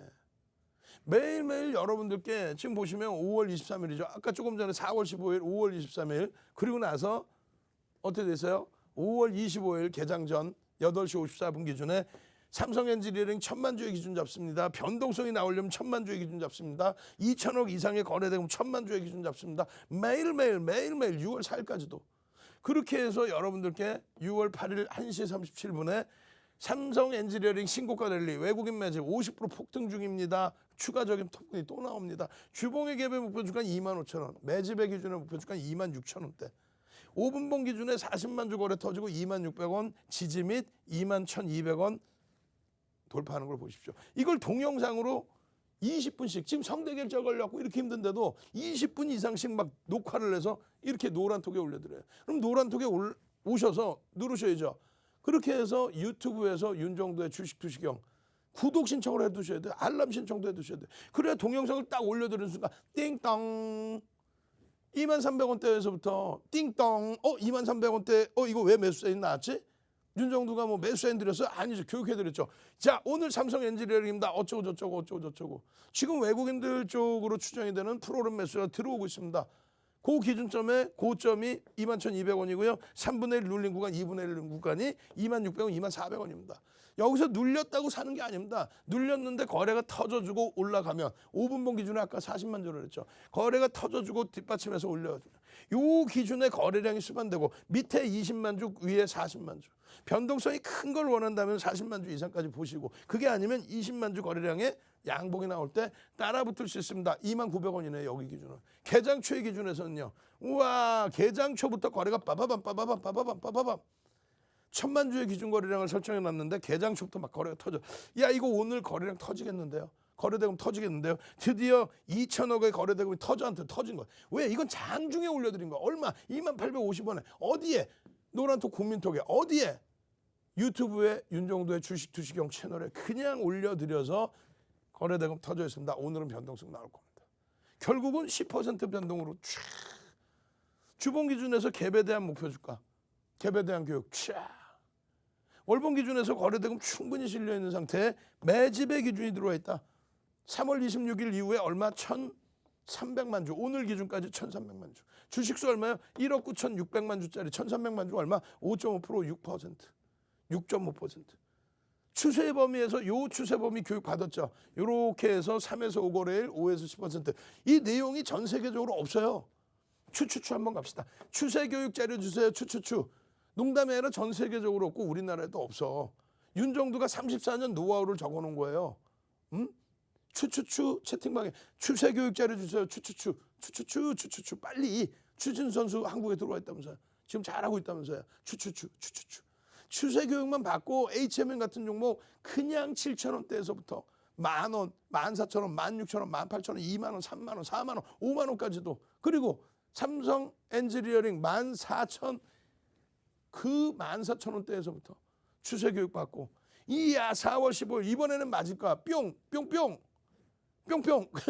매일매일 여러분들께 지금 보시면 5월 23일이죠. 아까 조금 전에 4월 15일, 5월 23일 그리고 나서 어떻게 됐어요? 5월 25일 개장 전 8시 54분 기준에 삼성 엔지니어링 1000만 주의 기준 잡습니다. 변동성이 나오려면 1000만 주의 기준 잡습니다. 2천억 이상의 거래되면 1000만 주의 기준 잡습니다. 매일매일 6월 4일까지도. 그렇게 해서 여러분들께 6월 8일 1시 37분에 삼성 엔지니어링 신고가 랠리 외국인 매집 50% 폭등 중입니다. 추가적인 토큰이 또 나옵니다. 주봉의 갭의 목표 주가 25,000원, 매집의 기준의 목표 주가 26,000원대. 5분봉 기준에 40만 주 거래 터지고 26,600원, 지지 및 21,200원 돌파하는 걸 보십시오. 이걸 동영상으로 20분씩 지금 성대결절 걸려갖고 이렇게 힘든데도 20분 이상씩 막 녹화를 해서 이렇게 노란톡에 올려드려요. 그럼 노란톡에 오셔서 누르셔야죠. 그렇게 해서 유튜브에서 윤정도의 주식 투시경 구독 신청을 해두셔야 돼요. 알람 신청도 해두셔야 돼요. 그래야 동영상을 딱 올려드리는 순간 띵땅 23,000원대에서부터 띵땅 23,000원대 이거 왜 매수 사인 나왔지? 윤정도가 뭐 매수 사인 드렸어요? 아니죠. 교육해드렸죠. 자, 오늘 삼성 엔지니어링입니다. 어쩌고 저쩌고. 지금 외국인들 쪽으로 추정이 되는 프로그램 매수가 들어오고 있습니다. 그 기준점에 고점이 21,200원이고요. 3분의 1 눌린 구간, 2분의 1 눌린 구간이 26,000원, 24,000원입니다. 여기서 눌렸다고 사는 게 아닙니다. 눌렸는데 거래가 터져주고 올라가면 5분봉 기준에 아까 40만 주를 했죠. 거래가 터져주고 뒷받침해서 올려가지고 요 기준에 거래량이 수반되고 밑에 20만 주, 위에 40만 주. 변동성이 큰 걸 원한다면 40만 주 이상까지 보시고 그게 아니면 20만 주 거래량에 양봉이 나올 때 따라 붙을 수 있습니다. 29,000원이네요. 여기 기준은. 개장 초의 기준에서는요. 우와, 개장 초부터 거래가 빠바밤 1000만 주의 기준 거래량을 설정해 놨는데 개장 초부터 막 거래가 터져. 야, 이거 오늘 거래량 터지겠는데요. 거래대금 터지겠는데요. 드디어 2천억의 거래대금이 터진 거예요. 왜? 이건 장중에 올려드린 거야. 얼마? 28,550원에. 어디에? 노란톡 국민톡에. 어디에? 유튜브에 윤정도의 주식 투시경 채널에 그냥 올려드려서 거래대금 터져 있습니다. 오늘은 변동성 나올 겁니다. 결국은 10% 변동으로 촤. 주봉 기준에서 갭에 대한 목표 주가, 갭에 대한 교육 촤. 월봉 기준에서 거래대금 충분히 실려 있는 상태에 매집의 기준이 들어와 있다. 3월 26일 이후에 얼마? 1,300만 주. 오늘 기준까지 1,300만 주. 주식수 얼마요? 1억 9,600만 주짜리 1,300만 주 얼마? 5.5% 6%. 6.5%. 추세 범위에서 요 추세 범위 교육 받았죠. 요렇게 해서 3에서 5거래일 5에서 10%. 이 내용이 전 세계적으로 없어요. 추추추 한번 갑시다. 추세 교육 자료 주세요. 추추추. 농담이 아니라 전 세계적으로 없고 우리나라에도 없어. 윤정도가 34년 노하우를 적어놓은 거예요. 추추추 채팅방에 추세 교육 자료 주세요. 추추추 빨리. 추진 선수 한국에 들어와 있다면서요. 지금 잘하고 있다면서요. 추추추. 추세 교육만 받고 HMN 같은 종목 그냥 7,000원대에서부터 10,000원, 14,000원, 16,000원, 18,000원, 2만 원, 3만 원, 4만 원, 5만 원까지도. 그리고 삼성 엔지니어링 14,000 그 14,000원대에서부터 추세 교육 받고 이야 4월 15일 이번에는 맞을까? 뿅뿅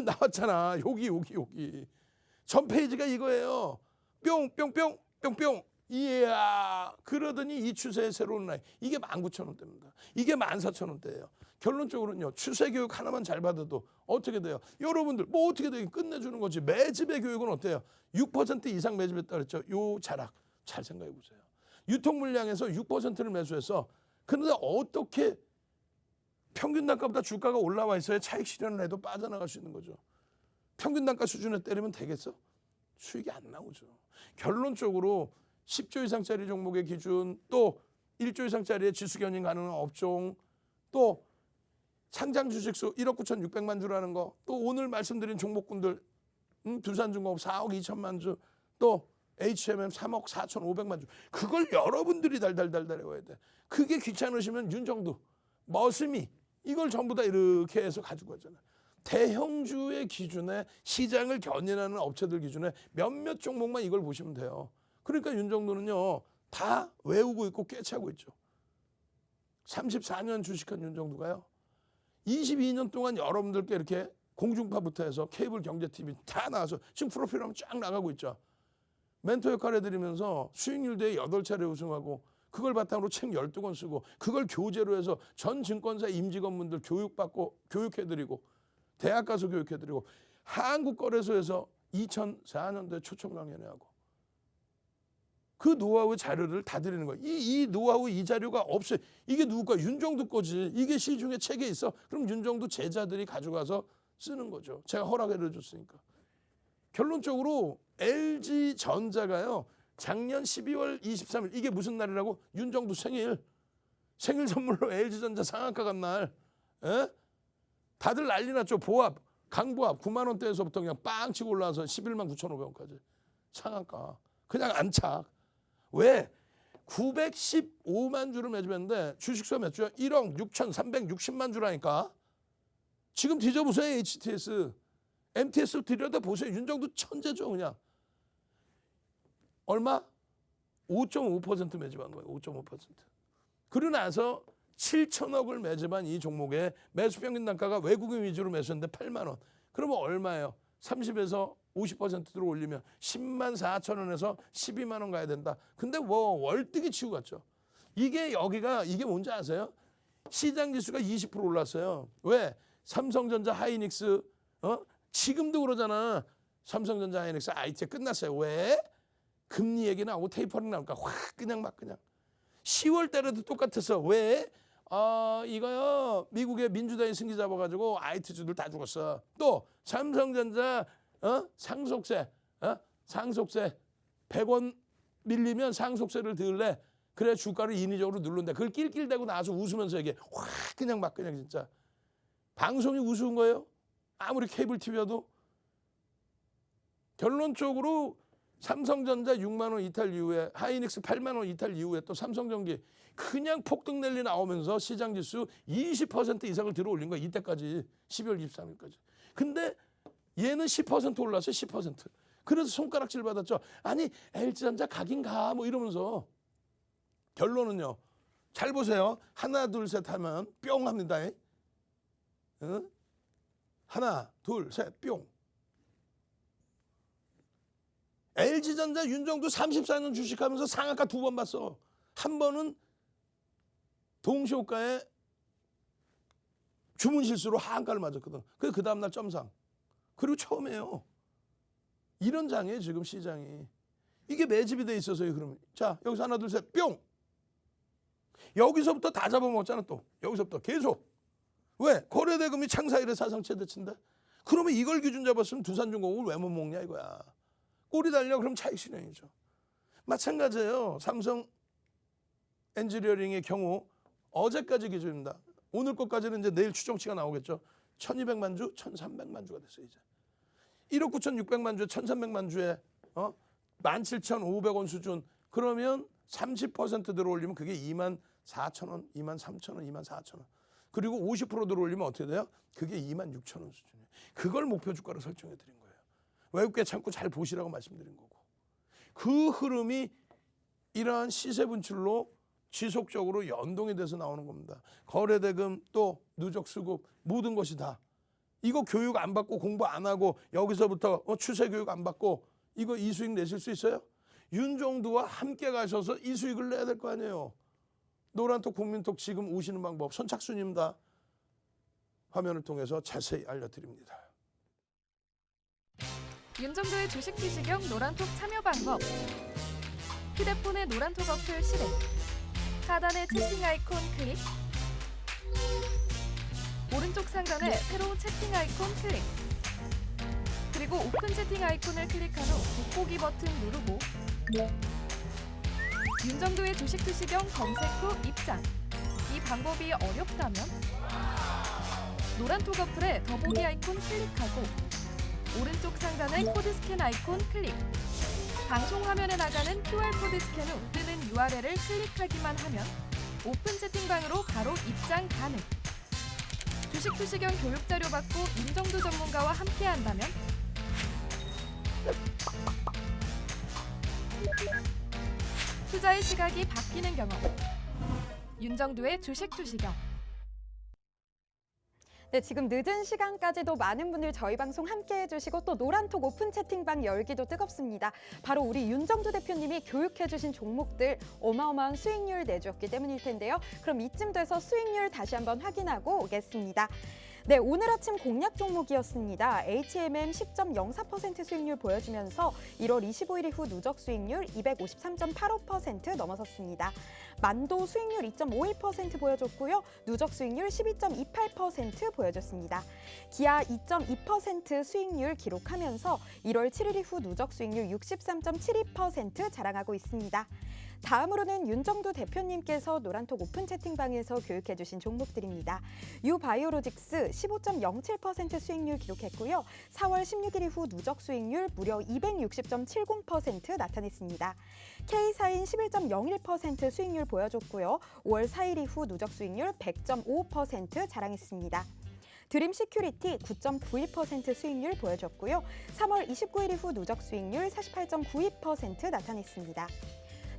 나왔잖아. 여기 전 페이지가 이거예요. 뿅 이야 그러더니 이 추세의 새로운 라인 이게 19,000원대입니다. 이게 14,000원대예요. 결론적으로는요. 추세 교육 하나만 잘 받아도 어떻게 돼요? 여러분들 뭐 어떻게 되긴 끝내주는 거지. 매집의 교육은 어때요? 6% 이상 매집했다 그랬죠. 요 자락 잘 생각해 보세요. 유통 물량에서 6%를 매수해서 그런데 어떻게 평균 단가보다 주가가 올라와 있어야 차익 실현을 해도 빠져나갈 수 있는 거죠. 평균 단가 수준에 때리면 되겠어? 수익이 안 나오죠. 결론적으로 10조 이상짜리 종목의 기준, 또 1조 이상짜리의 지수 견인 가능한 업종, 또 상장 주식수 1억 9,600만 주라는 거, 또 오늘 말씀드린 종목군들 두산중공업 4억 2천만 주, 또 HMM 3억 4,500만 주. 그걸 여러분들이 달달 외워야 돼. 그게 귀찮으시면 윤정도, 머슴이 이걸 전부 다 이렇게 해서 가지고 가잖아. 대형주의 기준에 시장을 견인하는 업체들 기준에 몇몇 종목만 이걸 보시면 돼요. 그러니까 윤정도는요. 다 외우고 있고 꿰차고 있죠. 34년 주식한 윤정도가요. 22년 동안 여러분들께 이렇게 공중파부터 해서 케이블 경제TV 다 나와서 지금 프로필 하면 쫙 나가고 있죠. 멘토 역할 해드리면서 수익률 대회 8차례 우승하고 그걸 바탕으로 책 12권 쓰고 그걸 교재로 해서 전 증권사 임직원분들 교육받고 교육해드리고 대학 가서 교육해드리고 한국거래소에서 2004년도에 초청 강연회하고 그 노하우 자료를 다 드리는 거예요. 이 노하우 이 자료가 없어요. 이게 누구 거? 윤정두 거지. 이게 시중에 책에 있어. 그럼 윤정두 제자들이 가져가서 쓰는 거죠. 제가 허락을 해줬으니까. 결론적으로 LG전자가요. 작년 12월 23일 이게 무슨 날이라고? 윤정두 생일 선물로 LG전자 상한가 간 날. 에? 다들 난리 났죠. 보합, 강보합 9만 원대에서부터 그냥 빵 치고 올라와서 11만 9,500원까지 상한가. 그냥 안착. 왜? 915만 주를 매집했는데 주식수 몇 주야? 1억 6,360만 주라니까. 지금 뒤져보세요. HTS. MTS 들여다보세요. 윤정두 천재죠 그냥. 얼마? 5.5% 매집한 거예요. 5.5%. 그러고 나서 7천억을 매집한 이 종목의 매수 평균 단가가 외국인 위주로 매수했는데 8만 원. 그러면 얼마예요? 30에서 50%로 올리면 10만 4천 원에서 12만 원 가야 된다. 근데 뭐 월등히 치고 갔죠. 이게 여기가 이게 뭔지 아세요? 시장 지수가 20% 올랐어요. 왜? 삼성전자 하이닉스 지금도 그러잖아. 삼성전자 하이닉스 IT 끝났어요. 왜? 금리 얘기 나오고 테이퍼링 나오니까 확 그냥 막 그냥. 10월 달에도 똑같았어. 왜? 이거요. 미국의 민주당이 승기 잡아가지고 IT주들 다 죽었어. 또 삼성전자 상속세 100원 밀리면 상속세를 덜래. 그래 주가를 인위적으로 누른다. 그걸 낄낄대고 나서 웃으면서 얘기해. 확 그냥 막 그냥 진짜. 방송이 우스운 거예요. 아무리 케이블 TV여도. 결론적으로 삼성전자 6만 원 이탈 이후에 하이닉스 8만 원 이탈 이후에 또 삼성전기 그냥 폭등 랠리 나오면서 시장지수 20% 이상을 들어올린 거야. 이때까지 12월 23일까지. 근데 얘는 10% 올랐어요. 10%. 그래서 손가락질 받았죠. 아니 LG전자 각인가 뭐 이러면서. 결론은요. 잘 보세요. 하나 둘 셋 하면 뿅 합니다. 응? 하나 둘 셋 뿅. LG전자 윤정두 34년 주식하면서 상한가 2번 봤어. 한 번은 동시호가에 주문 실수로 하한가를 맞았거든. 그 다음날 점상. 그리고 처음이에요. 이런 장이에요 지금 시장이. 이게 매집이 돼 있어서요. 그러면 자 여기서 하나 둘 셋 뿅. 여기서부터 다 잡아먹었잖아 또. 여기서부터 계속. 왜? 거래대금이 창사 이래 사상 최대치인데. 그러면 이걸 기준 잡았으면 두산중공업을 왜 못 먹냐 이거야. 꼬리 달려 그럼 차익 실현이죠. 마찬가지예요. 삼성 엔지니어링의 경우 어제까지 기준입니다. 오늘 것까지는 이제 내일 추정치가 나오겠죠. 1200만 주, 1300만 주가 됐어요. 이제 1억 9600만 주에 1300만 주에 17,500원 수준. 그러면 30% 들어올리면 그게 24,000원, 23,000원, 24,000원. 그리고 50% 들어올리면 어떻게 돼요? 그게 26,000원 수준이에요. 그걸 목표 주가로 설정해 드린 거예요. 외국계 참고 잘 보시라고 말씀드린 거고. 그 흐름이 이러한 시세 분출로 지속적으로 연동이 돼서 나오는 겁니다. 거래대금 또 누적 수급 모든 것이 다. 이거 교육 안 받고 공부 안 하고 여기서부터 추세 교육 안 받고 이거 이 수익 내실 수 있어요? 윤정두와 함께 가셔서 이 수익을 내야 될 거 아니에요. 노란톡 국민톡 지금 오시는 방법 선착순입니다. 화면을 통해서 자세히 알려드립니다. 윤정도의 주식 투시경 노란톡 참여 방법. 휴대폰의 노란톡 어플 실행. 하단의 채팅 아이콘 클릭. 오른쪽 상단에 새로운 채팅 아이콘 클릭. 그리고 오픈 채팅 아이콘을 클릭한 후 돋보기 버튼 누르고 윤정도의 주식 투시경 검색 후 입장. 이 방법이 어렵다면 노란톡 어플에 더보기 아이콘 클릭하고 오른쪽 상단의 코드 스캔 아이콘 클릭. 방송 화면에 나가는 QR코드 스캔 후 뜨는 URL을 클릭하기만 하면 오픈 채팅방으로 바로 입장 가능. 주식 투시경 교육 자료 받고 윤정도 전문가와 함께 한다면 투자의 시각이 바뀌는 경험. 윤정도의 주식 투시경. 네, 지금 늦은 시간까지도 많은 분들 저희 방송 함께 해주시고 또 노란톡 오픈 채팅방 열기도 뜨겁습니다. 바로 우리 윤정두 대표님이 교육해주신 종목들 어마어마한 수익률 내주었기 때문일 텐데요. 그럼 이쯤 돼서 수익률 다시 한번 확인하고 오겠습니다. 네, 오늘 아침 공략 종목이었습니다. HMM 10.04% 수익률 보여주면서 1월 25일 이후 누적 수익률 253.85% 넘어섰습니다. 만도 수익률 2.51% 보여줬고요. 누적 수익률 12.28% 보여줬습니다. 기아 2.2% 수익률 기록하면서 1월 7일 이후 누적 수익률 63.72% 자랑하고 있습니다. 다음으로는 윤정두 대표님께서 노란톡 오픈 채팅방에서 교육해 주신 종목들입니다. 유바이오로직스 15.07% 수익률 기록했고요. 4월 16일 이후 누적 수익률 무려 260.70% 나타냈습니다. K사인 11.01% 수익률 보여줬고요. 5월 4일 이후 누적 수익률 100.55% 자랑했습니다. 드림 시큐리티 9.91% 수익률 보여줬고요. 3월 29일 이후 누적 수익률 48.92% 나타냈습니다.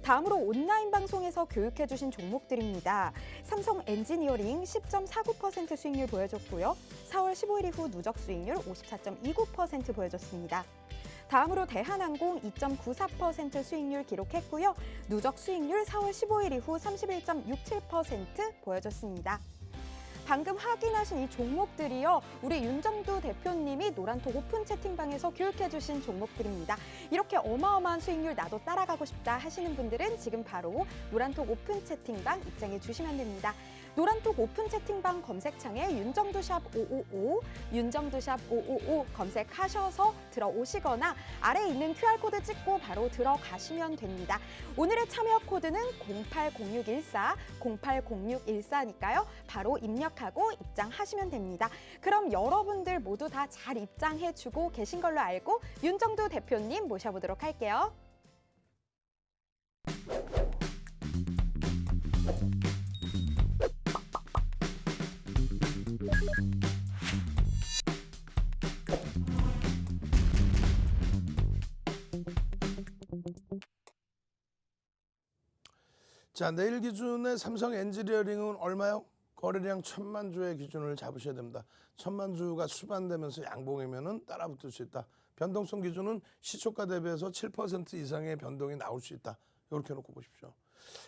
다음으로 온라인 방송에서 교육해 주신 종목들입니다. 삼성 엔지니어링 10.49% 수익률 보여줬고요. 4월 15일 이후 누적 수익률 54.29% 보여줬습니다. 다음으로 대한항공 2.94% 수익률 기록했고요. 누적 수익률 4월 15일 이후 31.67% 보여줬습니다. 방금 확인하신 이 종목들이요. 우리 윤정두 대표님이 노란톡 오픈 채팅방에서 교육해 주신 종목들입니다. 이렇게 어마어마한 수익률 나도 따라가고 싶다 하시는 분들은 지금 바로 노란톡 오픈 채팅방 입장해 주시면 됩니다. 노란톡 오픈 채팅방 검색창에 윤정두샵 555, 윤정두샵 555 검색하셔서 들어오시거나 아래에 있는 QR코드 찍고 바로 들어가시면 됩니다. 오늘의 참여 코드는 080614, 080614니까요. 바로 입력하고 입장하시면 됩니다. 그럼 여러분들 모두 다 잘 입장해주고 계신 걸로 알고 윤정두 대표님 모셔보도록 할게요. 자, 내일 기준에 삼성 엔지니어링은 얼마요? 거래량 1,000만 주의 기준을 잡으셔야 됩니다. 1,000만 주가 수반되면서 양봉이면은 따라붙을 수 있다. 변동성 기준은 시초가 대비해서 7% 이상의 변동이 나올 수 있다. 이렇게 놓고 보십시오.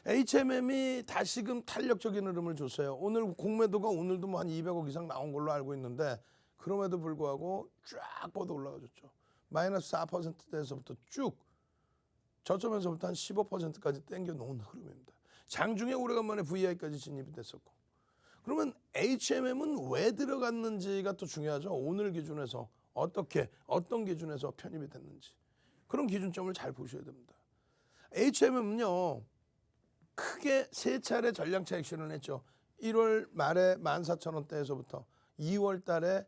HMM이 다시금 탄력적인 흐름을 줬어요. 오늘 공매도가 오늘도 뭐 한 200억 이상 나온 걸로 알고 있는데 그럼에도 불구하고 쫙 뻗어 올라가줬죠. 마이너스 4%대에서부터 쭉 저점에서부터 한 15%까지 땡겨 놓은 흐름입니다. 장중에 오래간만에 VI까지 진입이 됐었고. 그러면 HMM은 왜 들어갔는지가 또 중요하죠. 오늘 기준에서 어떻게 어떤 기준에서 편입이 됐는지 그런 기준점을 잘 보셔야 됩니다. HMM은요 크게 세 차례 전량차 액션을 했죠. 1월 말에 14,000원대에서부터 2월 달에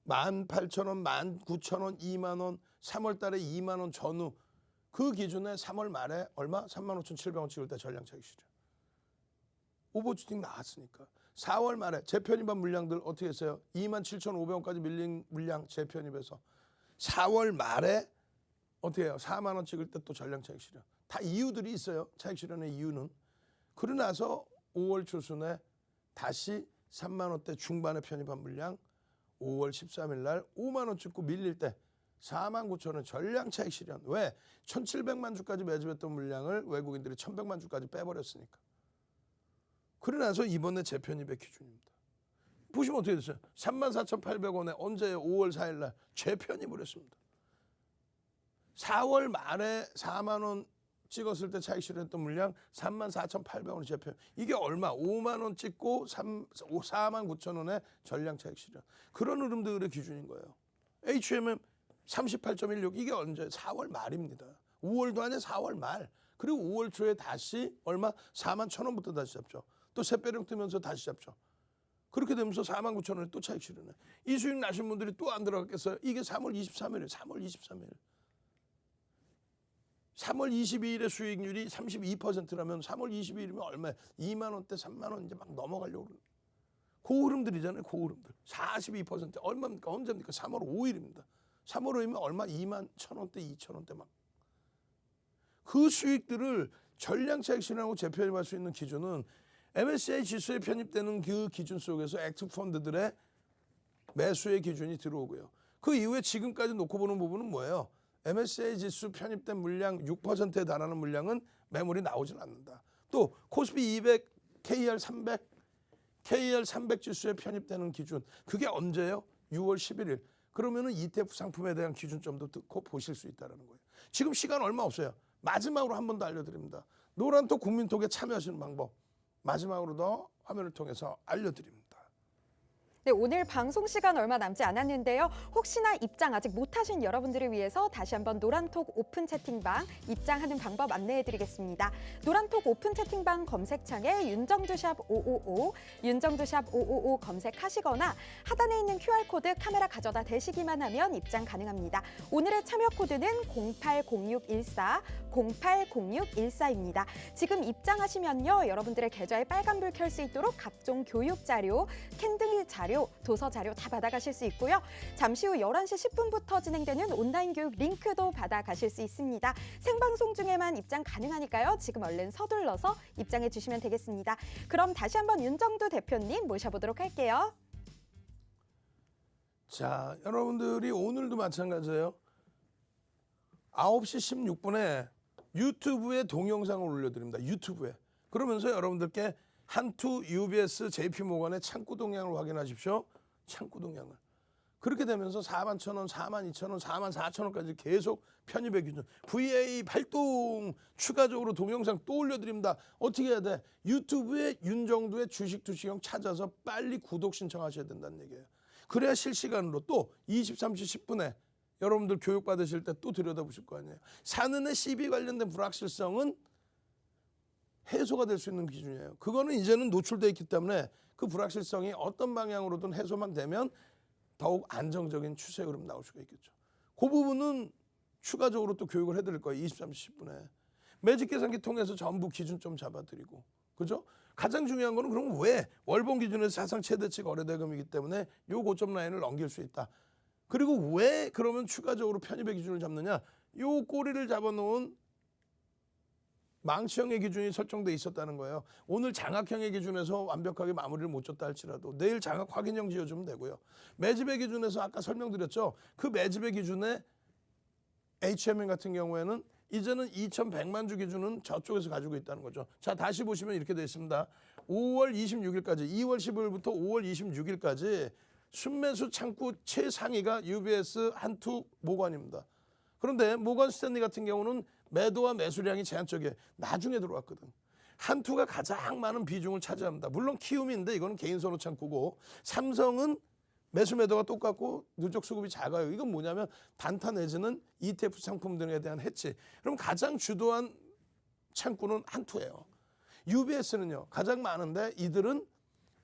18,000원, 19,000원, 2만 원, 3월 달에 2만 원 전후 그 기준에 3월 말에 얼마? 35,700원 찍을 때 전량차 액션이죠. 오버주팅 나왔으니까. 4월 말에 재편입한 물량들 어떻게 했어요? 27,500원까지 밀린 물량 재편입해서 4월 말에 어떻게 해요? 4만 원 찍을 때 또 전량 차익 실현. 다 이유들이 있어요. 차익 실현의 이유는. 그러고 나서 5월 초순에 다시 3만 원대 중반에 편입한 물량 5월 13일 날 5만 원 찍고 밀릴 때 49,000원 전량 차익 실현. 왜? 1,700만 주까지 매집했던 물량을 외국인들이 1,100만 주까지 빼버렸으니까. 그러고 나서 이번에 재편입의 기준입니다. 보시면 어떻게 됐어요? 34,800원에 언제요? 5월 4일 날 재편입을 했습니다. 4월 말에 4만 원 찍었을 때 차익 실현했던 물량 34,800원 재편. 이게 얼마? 5만 원 찍고 49,000원에 전량 차익 실현. 그런 흐름들의 기준인 거예요. HMM 38.16 이게 언제? 4월 말입니다. 5월도 아니야 4월 말. 그리고 5월 초에 다시 얼마? 41,000원부터 다시 잡죠. 또 새배령 뜨면서 다시 잡죠. 그렇게 되면서 49,000원에 또 차익 실현해. 이 수익 나신 분들이 또 안 들어갔겠어요? 이게 3월 23일이에요. 3월 23일. 3월 22일의 수익률이 32%라면 3월 22일이면 얼마예요? 2만 원대, 3만 원 이제 막 넘어가려고 그러는. 그 흐름들이잖아요. 그 흐름들. 42% 얼마입니까? 언제입니까? 3월 5일입니다. 3월 5일이면 얼마? 2만 1,000원대, 2,000원대 막. 그 수익들을 전량 차익 실현하고 재편입할 수 있는 기준은 MSCI 지수에 편입되는 그 기준 속에서 액티브 펀드들의 매수의 기준이 들어오고요. 그 이후에 지금까지 놓고 보는 부분은 뭐예요? MSCI 지수 편입된 물량 6%에 달하는 물량은 매물이 나오질 않는다. 또 코스피 200, KR 300, KR 300 지수에 편입되는 기준 그게 언제예요? 6월 11일. 그러면은 ETF 상품에 대한 기준점도 듣고 보실 수 있다는 거예요. 지금 시간 얼마 없어요. 마지막으로 한 번 더 알려드립니다. 노란톡 국민톡에 참여하시는 방법 마지막으로 더 화면을 통해서 알려드립니다. 네, 오늘 방송 시간 얼마 남지 않았는데요. 혹시나 입장 아직 못하신 여러분들을 위해서 다시 한번 노란톡 오픈 채팅방 입장하는 방법 안내해드리겠습니다. 노란톡 오픈 채팅방 검색창에 윤정두샵 555, 윤정두샵 555 검색하시거나 하단에 있는 QR코드 카메라 가져다 대시기만 하면 입장 가능합니다. 오늘의 참여 코드는 080614, 080614입니다. 지금 입장하시면요. 여러분들의 계좌에 빨간불 켤 수 있도록 각종 교육 자료, 캔들 자료, 도서 자료 다 받아가실 수 있고요. 잠시 후 11시 10분부터 진행되는 온라인 교육 링크도 받아가실 수 있습니다. 생방송 중에만 입장 가능하니까요. 지금 얼른 서둘러서 입장해 주시면 되겠습니다. 그럼 다시 한번 윤정두 대표님 모셔보도록 할게요. 자, 여러분들이 오늘도 마찬가지예요. 9시 16분에 유튜브에 동영상을 올려드립니다. 유튜브에. 그러면서 여러분들께 한투, UBS, JP모건의 창구 동향을 확인하십시오. 창구 동향을. 그렇게 되면서 41,000원, 42,000원, 44,000원까지 계속 편입의 기준. VA 발동 추가적으로 동영상 또 올려드립니다. 어떻게 해야 돼? 유튜브에 윤정두의 주식 투시형 찾아서 빨리 구독 신청하셔야 된다는 얘기예요. 그래야 실시간으로 또 23시 10분에 여러분들 교육받으실 때 또 들여다보실 거 아니에요. 사는 애 CB 관련된 불확실성은 해소가 될 수 있는 기준이에요. 그거는 이제는 노출되어 있기 때문에 그 불확실성이 어떤 방향으로든 해소만 되면 더욱 안정적인 추세 흐름 나올 수가 있겠죠. 그 부분은 추가적으로 또 교육을 해드릴 거예요. 23시 10분에. 매직 계산기 통해서 전부 기준점 잡아드리고. 그죠? 가장 중요한 거는 그럼 왜 월봉 기준에서 사상 최대치 거래대금이기 때문에 요 고점 라인을 넘길 수 있다. 그리고 왜 그러면 추가적으로 편입의 기준을 잡느냐. 요 꼬리를 잡아놓은 망치형의 기준이 설정돼 있었다는 거예요. 오늘 장악형의 기준에서 완벽하게 마무리를 못 줬다 할지라도 내일 장악 확인형 지어주면 되고요. 매집의 기준에서 아까 설명드렸죠. 그 매집의 기준에 HMN 같은 경우에는 이제는 2,100만 주 기준은 저쪽에서 가지고 있다는 거죠. 자, 다시 보시면 이렇게 되어 있습니다. 5월 26일까지, 2월 15일부터 5월 26일까지 순매수 창구 최상위가 UBS, 한투, 모건입니다. 그런데 모건 스탠리 같은 경우는 매도와 매수량이 제한적이에요. 나중에 들어왔거든. 한투가 가장 많은 비중을 차지합니다. 물론 키움인데 이거는 개인 선호 창구고, 삼성은 매수 매도가 똑같고 누적 수급이 작아요. 이건 뭐냐면 단타 내지는 ETF 상품 등에 대한 해치. 그럼 가장 주도한 창구는 한투예요. UBS는요 가장 많은데 이들은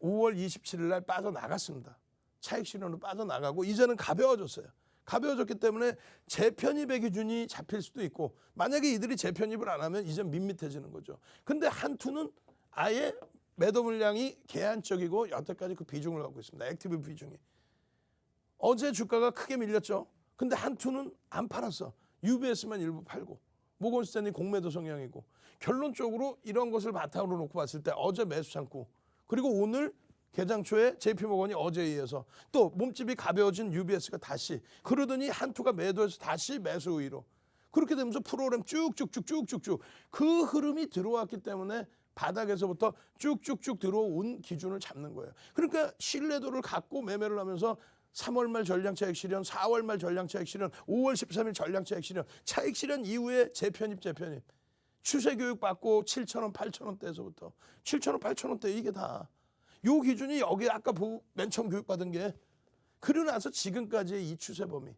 5월 27일 날 빠져나갔습니다. 차익 실현으로 빠져나가고 이제는 가벼워졌어요. 가벼워졌기 때문에 재편입의 기준이 잡힐 수도 있고, 만약에 이들이 재편입을 안 하면 이제 밋밋해지는 거죠. 근데 한투는 아예 매도 물량이 계한적이고 여태까지 그 비중을 갖고 있습니다. 액티브 비중이. 어제 주가가 크게 밀렸죠. 근데 한투는 안 팔았어. UBS만 일부 팔고, 모건스탠리 공매도 성향이고. 결론적으로 이런 것을 바탕으로 놓고 봤을 때 어제 매수 창구, 그리고 오늘 개장 초에 JP모건이 어제에 이어서 또 몸집이 가벼워진 UBS가 다시, 그러더니 한투가 매도해서 다시 매수 우위로, 그렇게 되면서 프로그램 쭉쭉쭉 그 흐름이 들어왔기 때문에 바닥에서부터 쭉쭉쭉 들어온 기준을 잡는 거예요. 그러니까 신뢰도를 갖고 매매를 하면서 3월 말 전량 차익 실현, 4월 말 전량 차익 실현, 5월 13일 전량 차익 실현, 차익 실현 이후에 재편입. 추세 교육 받고 7,000원, 8,000원대에서부터 7,000원, 8,000원대 이게 다. 요 기준이 여기 아까 맨 처음 교육받은 게, 그러고 나서 지금까지의 이 추세 범위.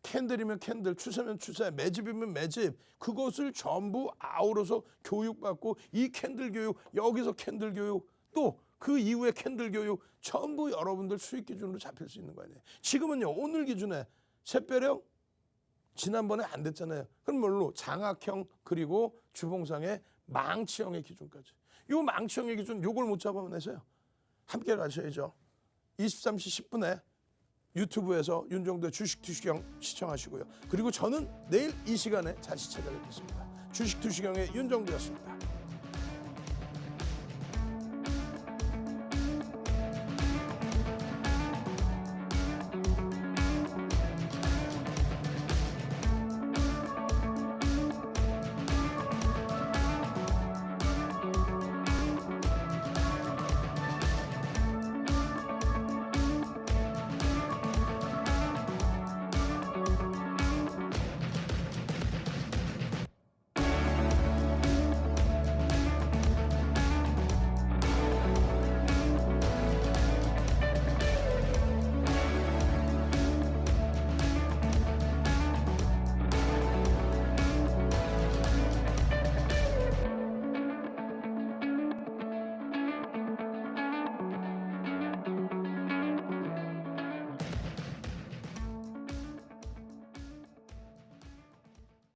캔들이면 캔들, 추세면 추세, 매집이면 매집, 그것을 전부 아우러서 교육받고, 이 캔들 교육, 여기서 캔들 교육, 또 그 이후에 캔들 교육, 전부 여러분들 수익 기준으로 잡힐 수 있는 거 아니에요. 지금은요 오늘 기준에 샛별형 지난번에 안 됐잖아요. 그럼 뭘로? 장악형, 그리고 주봉상의 망치형의 기준까지. 요 망치형의 기준, 요걸 못 잡아내서요. 함께 가셔야죠. 23시 10분에 유튜브에서 윤정두의 주식 투시경 시청하시고요. 그리고 저는 내일 이 시간에 다시 찾아뵙겠습니다. 주식 투시경의 윤정두였습니다.